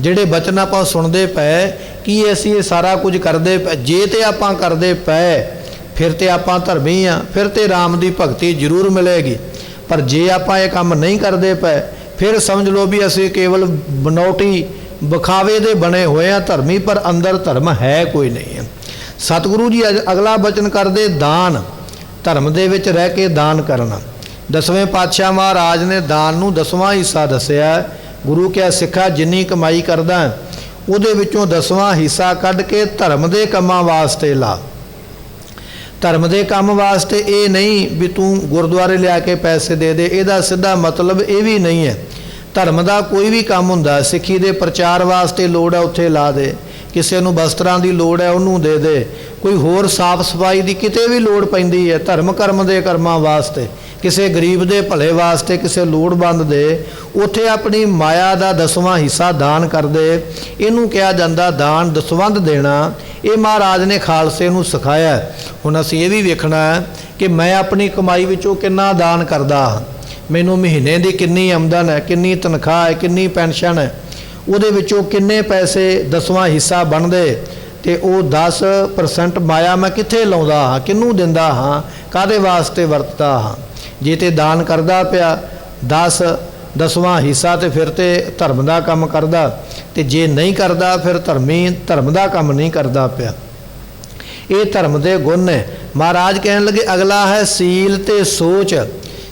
ਜਿਹੜੇ ਬਚਨ ਆਪਾਂ ਸੁਣਦੇ ਪਏ, ਕੀ ਅਸੀਂ ਇਹ ਸਾਰਾ ਕੁਝ ਕਰਦੇ ਪਏ? ਜੇ ਤੇ ਆਪਾਂ ਕਰਦੇ ਪਏ ਫਿਰ ਤੇ ਆਪਾਂ ਧਰਮੀ ਆ, ਫਿਰ ਤੇ ਰਾਮ ਦੀ ਭਗਤੀ ਜ਼ਰੂਰ ਮਿਲੇਗੀ। ਪਰ ਜੇ ਆਪਾਂ ਇਹ ਕੰਮ ਨਹੀਂ ਕਰਦੇ ਪਏ, ਫਿਰ ਸਮਝ ਲਓ ਵੀ ਅਸੀਂ ਕੇਵਲ ਬਨੌਟੀ ਵਿਖਾਵੇ ਦੇ ਬਣੇ ਹੋਏ ਆ ਧਰਮੀ, ਪਰ ਅੰਦਰ ਧਰਮ ਹੈ ਕੋਈ ਨਹੀਂ ਹੈ। ਸਤਿਗੁਰੂ ਜੀ ਅਗਲਾ ਬਚਨ ਕਰਦੇ ਦਾਨ, ਧਰਮ ਦੇ ਵਿੱਚ ਰਹਿ ਕੇ ਦਾਨ ਕਰਨਾ। 10ਵੇਂ ਪਾਤਸ਼ਾਹ ਮਹਾਰਾਜ ਨੇ ਦਾਨ ਨੂੰ 10ਵਾਂ ਹਿੱਸਾ ਦੱਸਿਆ। ਗੁਰੂ ਕਿਹਾ ਸਿੱਖਾ ਜਿੰਨੀ ਕਮਾਈ ਕਰਦਾ ਉਹਦੇ ਵਿੱਚੋਂ 10ਵਾਂ ਹਿੱਸਾ ਕੱਢ ਕੇ ਧਰਮ ਦੇ ਕੰਮਾਂ ਵਾਸਤੇ ਲਾ। ਧਰਮ ਦੇ ਕੰਮ ਵਾਸਤੇ ਇਹ ਨਹੀਂ ਵੀ ਤੂੰ ਗੁਰਦੁਆਰੇ ਲਿਆ ਕੇ ਪੈਸੇ ਦੇ ਦੇ, ਇਹਦਾ ਸਿੱਧਾ ਮਤਲਬ ਇਹ ਵੀ ਨਹੀਂ ਹੈ। ਧਰਮ ਦਾ ਕੋਈ ਵੀ ਕੰਮ ਹੁੰਦਾ, ਸਿੱਖੀ ਦੇ ਪ੍ਰਚਾਰ ਵਾਸਤੇ ਲੋੜ ਹੈ ਉੱਥੇ ਲਾ ਦੇ, ਕਿਸੇ ਨੂੰ ਵਸਤਰਾਂ ਦੀ ਲੋੜ ਹੈ ਉਹਨੂੰ ਦੇ ਦੇ, ਕੋਈ ਹੋਰ ਸਾਫ ਸਫਾਈ ਦੀ ਕਿਤੇ ਵੀ ਲੋੜ ਪੈਂਦੀ ਹੈ ਧਰਮ ਕਰਮ ਦੇ ਕਰਮਾਂ ਵਾਸਤੇ, ਕਿਸੇ ਗਰੀਬ ਦੇ ਭਲੇ ਵਾਸਤੇ, ਕਿਸੇ ਲੋੜਵੰਦ ਦੇ, ਉੱਥੇ ਆਪਣੀ ਮਾਇਆ ਦਾ 10ਵਾਂ ਹਿੱਸਾ ਦਾਨ ਕਰਦੇ। ਇਹਨੂੰ ਕਿਹਾ ਜਾਂਦਾ ਦਾਨ ਦਸਵੰਧ ਦੇਣਾ। ਇਹ ਮਹਾਰਾਜ ਨੇ ਖਾਲਸੇ ਨੂੰ ਸਿਖਾਇਆ। ਹੁਣ ਅਸੀਂ ਇਹ ਵੀ ਵੇਖਣਾ ਹੈ ਕਿ ਮੈਂ ਆਪਣੀ ਕਮਾਈ ਵਿੱਚੋਂ ਕਿੰਨਾ ਦਾਨ ਕਰਦਾ ਹਾਂ, ਮੈਨੂੰ ਮਹੀਨੇ ਦੀ ਕਿੰਨੀ ਆਮਦਨ ਹੈ, ਕਿੰਨੀ ਤਨਖਾਹ ਹੈ, ਕਿੰਨੀ ਪੈਨਸ਼ਨ ਹੈ, ਉਹਦੇ ਵਿੱਚੋਂ ਕਿੰਨੇ ਪੈਸੇ 10ਵਾਂ ਹਿੱਸਾ ਬਣਦੇ, ਤੇ ਉਹ 10% ਮਾਇਆ ਮੈਂ ਕਿੱਥੇ ਲਾਉਂਦਾ ਹਾਂ, ਕਿਹਨੂੰ ਦਿੰਦਾ ਹਾਂ, ਕਾਹਦੇ ਵਾਸਤੇ ਵਰਤਦਾ ਹਾਂ। ਜੇ ਤੇ ਦਾਨ ਕਰਦਾ ਪਿਆ 10ਵਾਂ ਹਿੱਸਾ ਤੇ ਫਿਰ ਤੇ ਧਰਮ ਦਾ ਕੰਮ ਕਰਦਾ, ਤੇ ਜੇ ਨਹੀਂ ਕਰਦਾ ਫਿਰ ਧਰਮ ਦਾ ਕੰਮ ਨਹੀਂ ਕਰਦਾ ਪਿਆ। ਇਹ ਧਰਮ ਦੇ ਗੁਣ ਨੇ। ਮਹਾਰਾਜ ਕਹਿਣ ਲੱਗੇ ਅਗਲਾ ਹੈ ਸੀਲ ਤੇ ਸੋਚ।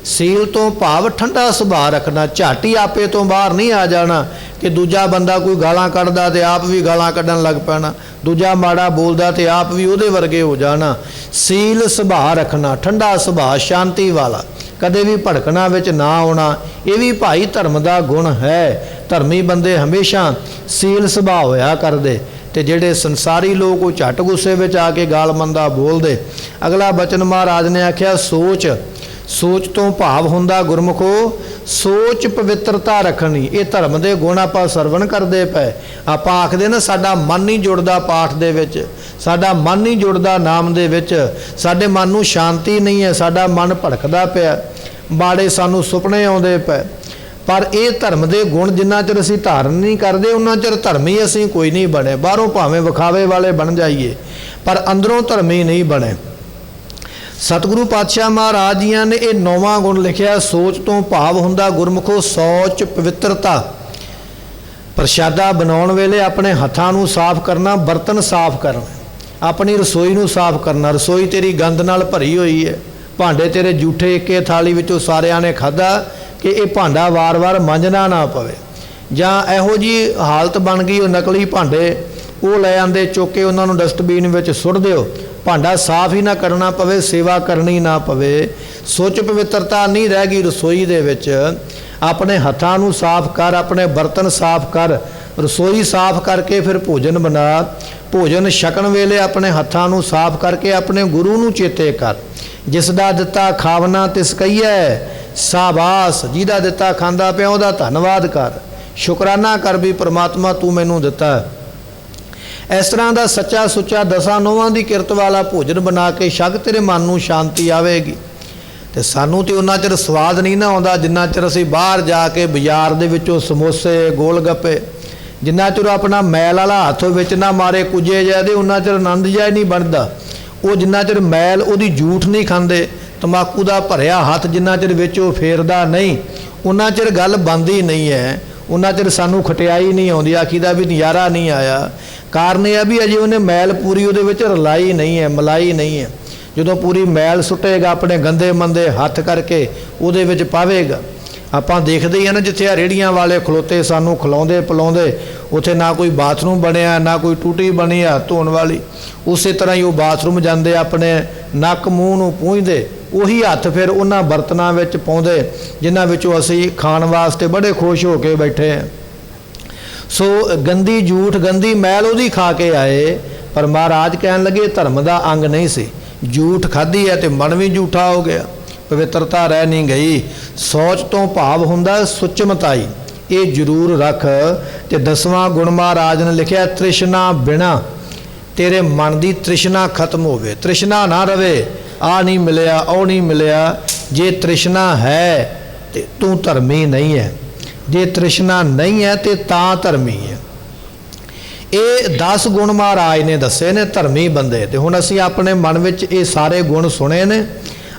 ਸੀਲ ਤੋਂ ਭਾਵ ਠੰਡਾ ਸੁਭਾਅ ਰੱਖਣਾ, ਝਾਟੀ ਆਪੇ ਤੋਂ ਬਾਹਰ ਨਹੀਂ ਆ ਜਾਣਾ ਕਿ ਦੂਜਾ ਬੰਦਾ ਕੋਈ ਗਾਲਾਂ ਕੱਢਦਾ ਤੇ ਆਪ ਵੀ ਗਾਲਾਂ ਕੱਢਣ ਲੱਗ ਪੈਣਾ, ਦੂਜਾ ਮਾੜਾ ਬੋਲਦਾ ਤੇ ਆਪ ਵੀ ਉਹਦੇ ਵਰਗੇ ਹੋ ਜਾਣਾ। ਸੀਲ ਸੁਭਾਅ ਰੱਖਣਾ, ਠੰਡਾ ਸੁਭਾਅ, ਸ਼ਾਂਤੀ ਵਾਲਾ, ਕਦੇ ਵੀ ਭੜਕਣਾ ਵਿੱਚ ਨਾ ਆਉਣਾ, ਇਹ ਵੀ ਭਾਈ ਧਰਮ ਦਾ ਗੁਣ ਹੈ। ਧਰਮੀ ਬੰਦੇ ਹਮੇਸ਼ਾ ਸੀਲ ਸੁਭਾਅ ਹੋਇਆ ਕਰਦੇ, ਤੇ ਜਿਹੜੇ ਸੰਸਾਰੀ ਲੋਕ ਉਹ ਝੱਟ ਗੁੱਸੇ ਵਿੱਚ ਆ ਕੇ ਗਾਲ ਮੰਦਾ ਬੋਲਦੇ। ਅਗਲਾ ਬਚਨ ਮਹਾਰਾਜ ਨੇ ਆਖਿਆ ਸੋਚ। ਸੋਚ ਤੋਂ ਭਾਵ ਹੁੰਦਾ ਗੁਰਮੁਖੋ ਸੋਚ ਪਵਿੱਤਰਤਾ ਰੱਖਣੀ। ਇਹ ਧਰਮ ਦੇ ਗੁਣ ਆਪਾਂ ਸਰਵਣ ਕਰਦੇ ਪਏ। ਆਪਾਂ ਆਖਦੇ ਨਾ ਸਾਡਾ ਮਨ ਨਹੀਂ ਜੁੜਦਾ ਪਾਠ ਦੇ ਵਿੱਚ, ਸਾਡਾ ਮਨ ਨਹੀਂ ਜੁੜਦਾ ਨਾਮ ਦੇ ਵਿੱਚ, ਸਾਡੇ ਮਨ ਨੂੰ ਸ਼ਾਂਤੀ ਨਹੀਂ ਹੈ, ਸਾਡਾ ਮਨ ਭੜਕਦਾ ਪਿਆ, ਬਾੜੇ ਸਾਨੂੰ ਸੁਪਨੇ ਆਉਂਦੇ ਪਏ। ਪਰ ਇਹ ਧਰਮ ਦੇ ਗੁਣ ਜਿੰਨਾ ਚਿਰ ਅਸੀਂ ਧਾਰਨ ਨਹੀਂ ਕਰਦੇ ਉਹਨਾਂ ਚਿਰ ਧਰਮੀ ਅਸੀਂ ਕੋਈ ਨਹੀਂ ਬਣੇ। ਬਾਹਰੋਂ ਭਾਵੇਂ ਵਿਖਾਵੇ ਵਾਲੇ ਬਣ ਜਾਈਏ ਪਰ ਅੰਦਰੋਂ ਧਰਮੀ ਨਹੀਂ ਬਣੇ। ਸਤਿਗੁਰੂ ਪਾਤਸ਼ਾਹ ਮਹਾਰਾਜ ਜੀਆਂ ਨੇ ਇਹ 9ਵਾਂ ਗੁਣ ਲਿਖਿਆ। ਸੋਚ ਤੋਂ ਭਾਵ ਹੁੰਦਾ ਗੁਰਮੁਖੋ ਸੌਚ ਪਵਿੱਤਰਤਾ। ਪ੍ਰਸ਼ਾਦਾ ਬਣਾਉਣ ਵੇਲੇ ਆਪਣੇ ਹੱਥਾਂ ਨੂੰ ਸਾਫ਼ ਕਰਨਾ, ਬਰਤਨ ਸਾਫ਼ ਕਰਨਾ, ਆਪਣੀ ਰਸੋਈ ਨੂੰ ਸਾਫ਼ ਕਰਨਾ। ਰਸੋਈ ਤੇਰੀ ਗੰਦ ਨਾਲ ਭਰੀ ਹੋਈ ਹੈ, ਭਾਂਡੇ ਤੇਰੇ ਜੂਠੇ ਇੱਕੇ ਥਾਲੀ ਵਿੱਚੋਂ ਸਾਰਿਆਂ ਨੇ ਖਾਧਾ ਕਿ ਇਹ ਭਾਂਡਾ ਵਾਰ-ਵਾਰ ਮਾਂਜਣਾ ਨਾ ਪਵੇ। ਜਾਂ ਇਹੋ ਜਿਹੀ ਹਾਲਤ ਬਣ ਗਈ ਉਹ ਨਕਲੀ ਭਾਂਡੇ ਉਹ ਲੈ ਆਂਦੇ ਚੁੱਕ ਕੇ ਉਹਨਾਂ ਨੂੰ ਡਸਟਬਿਨ ਵਿੱਚ ਸੁੱਟ ਦਿਓ। ਭਾਂਡਾ ਸਾਫ਼ ਹੀ ਨਾ ਕਰਨਾ ਪਵੇ, ਸੇਵਾ ਕਰਨੀ ਨਾ ਪਵੇ, ਸੋਚ ਪਵਿੱਤਰਤਾ ਨਹੀਂ ਰਹਿ ਗਈ ਰਸੋਈ ਦੇ ਵਿੱਚ। ਆਪਣੇ ਹੱਥਾਂ ਨੂੰ ਸਾਫ਼ ਕਰ, ਆਪਣੇ ਬਰਤਨ ਸਾਫ਼ ਕਰ, ਰਸੋਈ ਸਾਫ਼ ਕਰਕੇ ਫਿਰ ਭੋਜਨ ਬਣਾ। ਭੋਜਨ ਛਕਣ ਵੇਲੇ ਆਪਣੇ ਹੱਥਾਂ ਨੂੰ ਸਾਫ਼ ਕਰਕੇ ਆਪਣੇ ਗੁਰੂ ਨੂੰ ਚੇਤੇ ਕਰ। ਜਿਸ ਦਾ ਦਿੱਤਾ ਖਾਵਨਾ ਤਿਸ ਕਹੀਐ ਸਾਬਾਸ। ਜਿਹਦਾ ਦਿੱਤਾ ਖਾਂਦਾ ਪਿਆ ਉਹਦਾ ਧੰਨਵਾਦ ਕਰ, ਸ਼ੁਕਰਾਨਾ ਕਰ ਵੀ ਪ੍ਰਮਾਤਮਾ ਤੂੰ ਮੈਨੂੰ ਦਿੱਤਾ। ਇਸ ਤਰ੍ਹਾਂ ਦਾ ਸੱਚਾ ਸੁੱਚਾ 10 ਦੀ ਕਿਰਤ ਵਾਲਾ ਭੋਜਨ ਬਣਾ ਕੇ ਛਕ, ਤੇਰੇ ਮਨ ਨੂੰ ਸ਼ਾਂਤੀ ਆਵੇਗੀ। ਤੇ ਸਾਨੂੰ ਤੇ ਉਹਨਾਂ ਚਿਰ ਸਵਾਦ ਨਹੀਂ ਨਾ ਆਉਂਦਾ ਜਿੰਨਾ ਚਿਰ ਅਸੀਂ ਬਾਹਰ ਜਾ ਕੇ ਬਾਜ਼ਾਰ ਦੇ ਵਿੱਚੋਂ ਸਮੋਸੇ ਗੋਲ ਗੱਪੇ, ਜਿੰਨਾ ਚਿਰ ਆਪਣਾ ਮੈਲ ਵਾਲਾ ਹੱਥ ਵਿੱਚ ਨਾ ਮਾਰੇ ਕੁਝੇ ਜਾਦੇ ਉਹਨਾਂ ਚਿਰ ਆਨੰਦ ਜਿਹਾ ਨਹੀਂ ਬਣਦਾ। ਉਹ ਜਿੰਨਾ ਚਿਰ ਮੈਲ ਉਹਦੀ ਜੂਠ ਨਹੀਂ ਖਾਂਦੇ, ਤੰਬਾਕੂ ਦਾ ਭਰਿਆ ਹੱਥ ਜਿੰਨਾ ਚਿਰ ਵਿੱਚ ਉਹ ਫੇਰਦਾ ਨਹੀਂ ਉਹਨਾਂ ਚਿਰ ਗੱਲ ਬਣਦੀ ਨਹੀਂ ਹੈ। ਉਹਨਾਂ ਚਿਰ ਸਾਨੂੰ ਖਟਿਆਈ ਨਹੀਂ ਆਉਂਦੀ, ਆਖੀਦਾ ਵੀ ਨਜ਼ਾਰਾ ਨਹੀਂ ਆਇਆ। ਕਾਰਨ ਇਹ ਆ ਵੀ ਅਜੇ ਉਹਨੇ ਮੈਲ ਪੂਰੀ ਉਹਦੇ ਵਿੱਚ ਰਲਾਈ ਨਹੀਂ ਹੈ, ਮਲਾਈ ਨਹੀਂ ਹੈ। ਜਦੋਂ ਪੂਰੀ ਮੈਲ ਸੁੱਟੇਗਾ ਆਪਣੇ ਗੰਦੇ ਮੰਦੇ ਹੱਥ ਕਰਕੇ ਉਹਦੇ ਵਿੱਚ ਪਾਵੇਗਾ, ਆਪਾਂ ਦੇਖਦੇ ਹੀ ਆ ਨਾ, ਜਿੱਥੇ ਆ ਰੇੜੀਆਂ ਵਾਲੇ ਖਲੋਤੇ ਸਾਨੂੰ ਖਿਲਾਉਂਦੇ ਪਿਲਾਉਂਦੇ, ਉੱਥੇ ਨਾ ਕੋਈ ਬਾਥਰੂਮ ਬਣਿਆ, ਨਾ ਕੋਈ ਟੂਟੀ ਬਣੀ ਆ ਧੋਣ ਵਾਲੀ। ਉਸੇ ਤਰ੍ਹਾਂ ਹੀ ਉਹ ਬਾਥਰੂਮ ਜਾਂਦੇ, ਆਪਣੇ ਨੱਕ ਮੂੰਹ ਨੂੰ ਪੂੰਝਦੇ, ਉਹੀ ਹੱਥ ਫਿਰ ਉਹਨਾਂ ਬਰਤਨਾਂ ਵਿੱਚ ਪਾਉਂਦੇ ਜਿਨ੍ਹਾਂ ਵਿੱਚੋਂ ਅਸੀਂ ਖਾਣ ਵਾਸਤੇ ਬੜੇ ਖੁਸ਼ ਹੋ ਕੇ ਬੈਠੇ ਹਾਂ। ਸੋ ਗੰਦੀ ਜੂਠ, ਗੰਦੀ ਮੈਲ ਉਹਦੀ ਖਾ ਕੇ ਆਏ, ਪਰ ਮਹਾਰਾਜ ਕਹਿਣ ਲੱਗੇ ਧਰਮ ਦਾ ਅੰਗ ਨਹੀਂ ਸੀ। ਜੂਠ ਖਾਧੀ ਹੈ ਤੇ ਮਨ ਵੀ ਜੂਠਾ ਹੋ ਗਿਆ, ਪਵਿੱਤਰਤਾ ਰਹਿ ਨਹੀਂ ਗਈ। ਸੋਚ ਤੋਂ ਭਾਵ ਹੁੰਦਾ ਸੁਚਮਤਾਈ, ਇਹ ਜ਼ਰੂਰ ਰੱਖ। ਤੇ 10ਵਾਂ ਗੁਣ ਮਹਾਰਾਜ ਨੇ ਲਿਖਿਆ, ਤ੍ਰਿਸ਼ਨਾ ਬਿਨਾ, ਤੇਰੇ ਮਨ ਦੀ ਤ੍ਰਿਸ਼ਨਾ ਖਤਮ ਹੋਵੇ, ਤ੍ਰਿਸ਼ਨਾ ਨਾ ਰਵੇ, ਆ ਨਹੀਂ ਮਿਲਿਆ, ਉਹ ਨਹੀਂ ਮਿਲਿਆ। ਜੇ ਤ੍ਰਿਸ਼ਨਾ ਹੈ ਤੇ ਤੂੰ ਧਰਮੀ ਨਹੀਂ ਹੈ, ਜੇ ਤ੍ਰਿਸ਼ਨਾ ਨਹੀਂ ਹੈ ਤੇ ਤਾਂ ਧਰਮੀ ਹੈ। ਇਹ 10 ਗੁਣ ਮਹਾਰਾਜ ਨੇ ਦੱਸੇ ਨੇ ਧਰਮੀ ਬੰਦੇ। ਤੇ ਹੁਣ ਅਸੀਂ ਆਪਣੇ ਮਨ ਵਿੱਚ ਇਹ ਸਾਰੇ ਗੁਣ ਸੁਣੇ ਨੇ,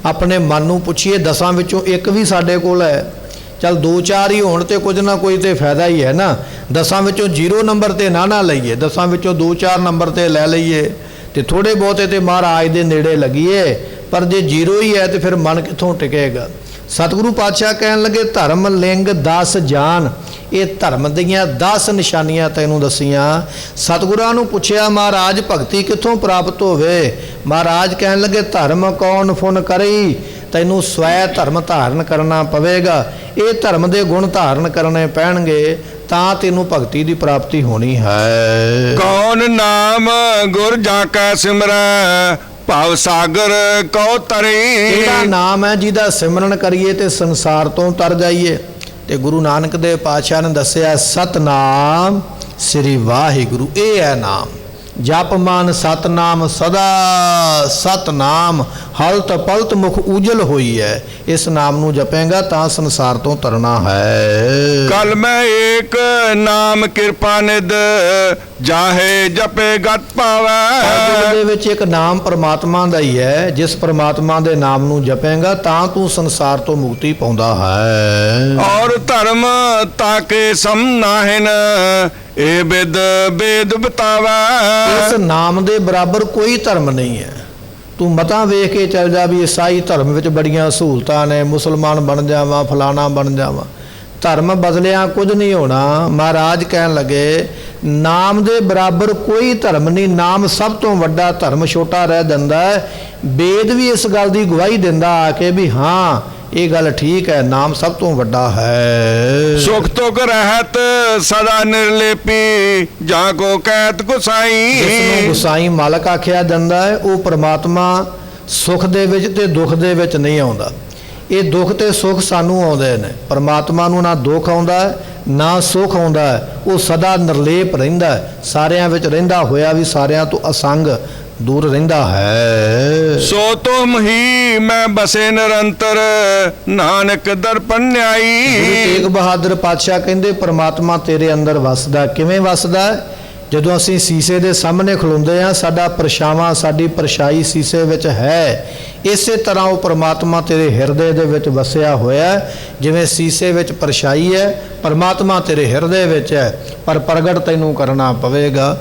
ਆਪਣੇ ਮਨ ਨੂੰ ਪੁੱਛੀਏ 10 ਵਿੱਚੋਂ ਇੱਕ ਵੀ ਸਾਡੇ ਕੋਲ ਹੈ। ਚੱਲ 2-4 ਹੀ ਹੋਣ ਤੇ ਕੁਝ ਨਾ ਕੋਈ ਤੇ ਫਾਇਦਾ ਹੀ ਹੈ ਨਾ। 10 ਵਿੱਚੋਂ 0 ਨੰਬਰ ਤੇ ਨਾ ਲਈਏ, 10 ਵਿੱਚੋਂ 2-4 ਨੰਬਰ ਤੇ ਲੈ ਲਈਏ ਤੇ ਥੋੜੇ ਬਹੁਤੇ ਤੇ ਮਹਾਰਾਜ ਦੇ ਨੇੜੇ ਲੱਗੀਏ। ਪਰ ਜੇ 0 ਹੀ ਹੈ ਤੇ ਫਿਰ ਮਨ ਕਿੱਥੋਂ ਟਿਕੇਗਾ। ਸਤਿਗੁਰੂ ਪਾਤਸ਼ਾਹ ਕਹਿਣ ਲੱਗੇ, ਧਰਮ ਲਿੰਗ 10 ਜਾਨ, ਇਹ ਧਰਮ ਦੀਆਂ 10 ਨਿਸ਼ਾਨੀਆਂ ਤੈਨੂੰ ਦਸੀਆਂ। ਸਤਿਗੁਰਾਂ ਨੂੰ ਪੁੱਛਿਆ, ਮਹਾਰਾਜ ਭਗਤੀ ਕਿੱਥੋਂ ਪ੍ਰਾਪਤ ਹੋਵੇ? ਮਹਾਰਾਜ ਕਹਿਣ ਲੱਗੇ, ਧਰਮ ਕੌਣ ਫੁਨ ਕਰੀ, ਤੈਨੂੰ ਸਵੈ ਧਰਮ ਧਾਰਨ ਕਰਨਾ ਪਵੇਗਾ। ਇਹ ਧਰਮ ਦੇ ਗੁਣ ਧਾਰਨ ਕਰਨੇ ਪੈਣਗੇ ਤਾਂ ਤੈਨੂੰ ਭਗਤੀ ਦੀ ਪ੍ਰਾਪਤੀ ਹੋਣੀ ਹੈ। ਕੌਣ ਨਾਮ ਗੁਰ ਜਾ ਕੈ ਸਿਮਰੈ, ਭਵ ਸਾਗਰ ਕਉ ਤਰੀ। ਇਹਦਾ ਨਾਮ ਹੈ ਜਿਹਦਾ ਸਿਮਰਨ ਕਰੀਏ ਤੇ ਸੰਸਾਰ ਤੋਂ ਤਰ ਜਾਈਏ। ਤੇ ਗੁਰੂ ਨਾਨਕ ਦੇਵ ਪਾਤਸ਼ਾਹ ਨੇ ਦੱਸਿਆ, ਸਤਨਾਮ ਸ੍ਰੀ ਵਾਹਿਗੁਰੂ, ਇਹ ਹੈ ਨਾਮ। ਜਪ ਮਨ ਸਤਨਾਮ ਸਦਾ, ਸਤਨਾਮ ਹਲਤ ਪਲਤ ਮੁਖ ਉਜਲ ਹੋਈ ਹੈ। ਇਸ ਨਾਮ ਨੂੰ ਜਪੇਗਾ ਤਾਂ ਸੰਸਾਰ ਤੋਂ ਤਰਨਾ ਹੈ। ਕਲ ਮੈਂ ਏਕ ਨਾਮ ਕਿਰਪਾ ਨਿਧ, ਜਾਹੇ ਜਪੇ ਗਤ ਪਾਵੈ। ਦੇ ਵਿੱਚ ਇੱਕ ਨਾਮ ਪਰਮਾਤਮਾ ਦਾ ਹੀ ਹੈ। ਜਿਸ ਪਰਮਾਤਮਾ ਦੇ ਨਾਮ ਨੂੰ ਜਪੇਗਾ ਤਾਂ ਤੂੰ ਸੰਸਾਰ ਤੋਂ ਮੁਕਤੀ ਪਾਉਂਦਾ ਹੈ। ਔਰ ਧਰਮ ਤਾਕੇ ਸਮ ਨਾਹਿਨ, ਇਹ ਬਿਦ ਬੇਦ ਬਤਾਵੈ। ਇਸ ਨਾਮ ਦੇ ਬਰਾਬਰ ਕੋਈ ਧਰਮ ਨਹੀਂ ਹੈ। ਤੂੰ ਮਤਾਂ ਵੇਖ ਕੇ ਚੱਲ ਜਾ ਵੀ ਈਸਾਈ ਧਰਮ ਵਿੱਚ ਬੜੀਆਂ ਸਹੂਲਤਾਂ ਨੇ, ਮੁਸਲਮਾਨ ਬਣ ਜਾਵਾਂ, ਫਲਾਣਾ ਬਣ ਜਾਵਾਂ, ਧਰਮ ਬਦਲਿਆ ਕੁਝ ਨਹੀਂ ਹੋਣਾ। ਮਹਾਰਾਜ ਕਹਿਣ ਲੱਗੇ, ਨਾਮ ਦੇ ਬਰਾਬਰ ਕੋਈ ਧਰਮ ਨਹੀਂ। ਨਾਮ ਸਭ ਤੋਂ ਵੱਡਾ, ਧਰਮ ਛੋਟਾ ਰਹਿ ਜਾਂਦਾ ਹੈ। ਵੇਦ ਵੀ ਇਸ ਗੱਲ ਦੀ ਗਵਾਹੀ ਦਿੰਦਾ ਆ ਕੇ ਵੀ ਹਾਂ ਇਹ ਗੱਲ ਠੀਕ ਹੈ, ਨਾਮ ਸਭ ਤੋਂ ਵੱਡਾ ਹੈ। ਸੁਖ ਤੁਕ ਰਹਿਤ ਸਦਾ ਨਿਰਲੇਪੀ, ਜਾਂ ਕੋ ਕਹਿਤ ਗੁਸਾਈ। ਜਿਸ ਨੂੰ ਗੁਸਾਈ ਮਾਲਕ ਆਖਿਆ ਜਾਂਦਾ ਹੈ, ਉਹ ਪ੍ਰਮਾਤਮਾ ਸੁਖ ਦੇ ਵਿੱਚ ਤੇ ਦੁੱਖ ਦੇ ਵਿੱਚ ਨਹੀਂ ਆਉਂਦਾ। ਇਹ ਦੁੱਖ ਤੇ ਸੁਖ ਸਾਨੂੰ ਆਉਂਦੇ ਨੇ, ਪਰਮਾਤਮਾ ਨੂੰ ਨਾ ਦੁੱਖ ਆਉਂਦਾ ਨਾ ਸੁਖ ਆਉਂਦਾ। ਉਹ ਸਦਾ ਨਿਰਲੇਪ ਰਹਿੰਦਾ, ਸਾਰਿਆਂ ਵਿੱਚ ਰਹਿੰਦਾ ਹੋਇਆ ਵੀ ਸਾਰਿਆਂ ਤੋਂ ਅਸੰਗ ਦੂਰ ਰਹਿੰਦਾ ਹੈ। ਸੋ ਤੁਮ ਹੀ ਮੈਂ ਬਸੇ ਨਿਰੰਤਰ, ਨਾਨਕ ਦਰਪਨ ਨਿਆਈ। ਗੁਰੂ ਤੇਗ ਬਹਾਦਰ ਪਾਤਸ਼ਾਹ ਕਹਿੰਦੇ, ਪਰਮਾਤਮਾ ਤੇਰੇ ਅੰਦਰ ਵਸਦਾ। ਕਿਵੇਂ ਵਸਦਾ? ਜਦੋਂ ਅਸੀਂ ਸੀਸੇ ਦੇ ਸਾਹਮਣੇ ਖਲੋਂਦੇ ਹਾਂ, ਸਾਡਾ ਪਰਛਾਵਾਂ, ਸਾਡੀ ਪਰਛਾਈ ਸੀਸੇ ਵਿੱਚ ਹੈ। ਇਸੇ ਤਰ੍ਹਾਂ ਉਹ ਪਰਮਾਤਮਾ ਤੇਰੇ ਹਿਰਦੇ ਦੇ ਵਿੱਚ ਵਸਿਆ ਹੋਇਆ। ਜਿਵੇਂ ਸੀਸੇ ਵਿੱਚ ਪਰਛਾਈ ਹੈ, ਪਰਮਾਤਮਾ ਤੇਰੇ ਹਿਰਦੇ ਵਿੱਚ ਹੈ, ਪਰ ਪ੍ਰਗਟ ਤੈਨੂੰ ਕਰਨਾ ਪਵੇਗਾ।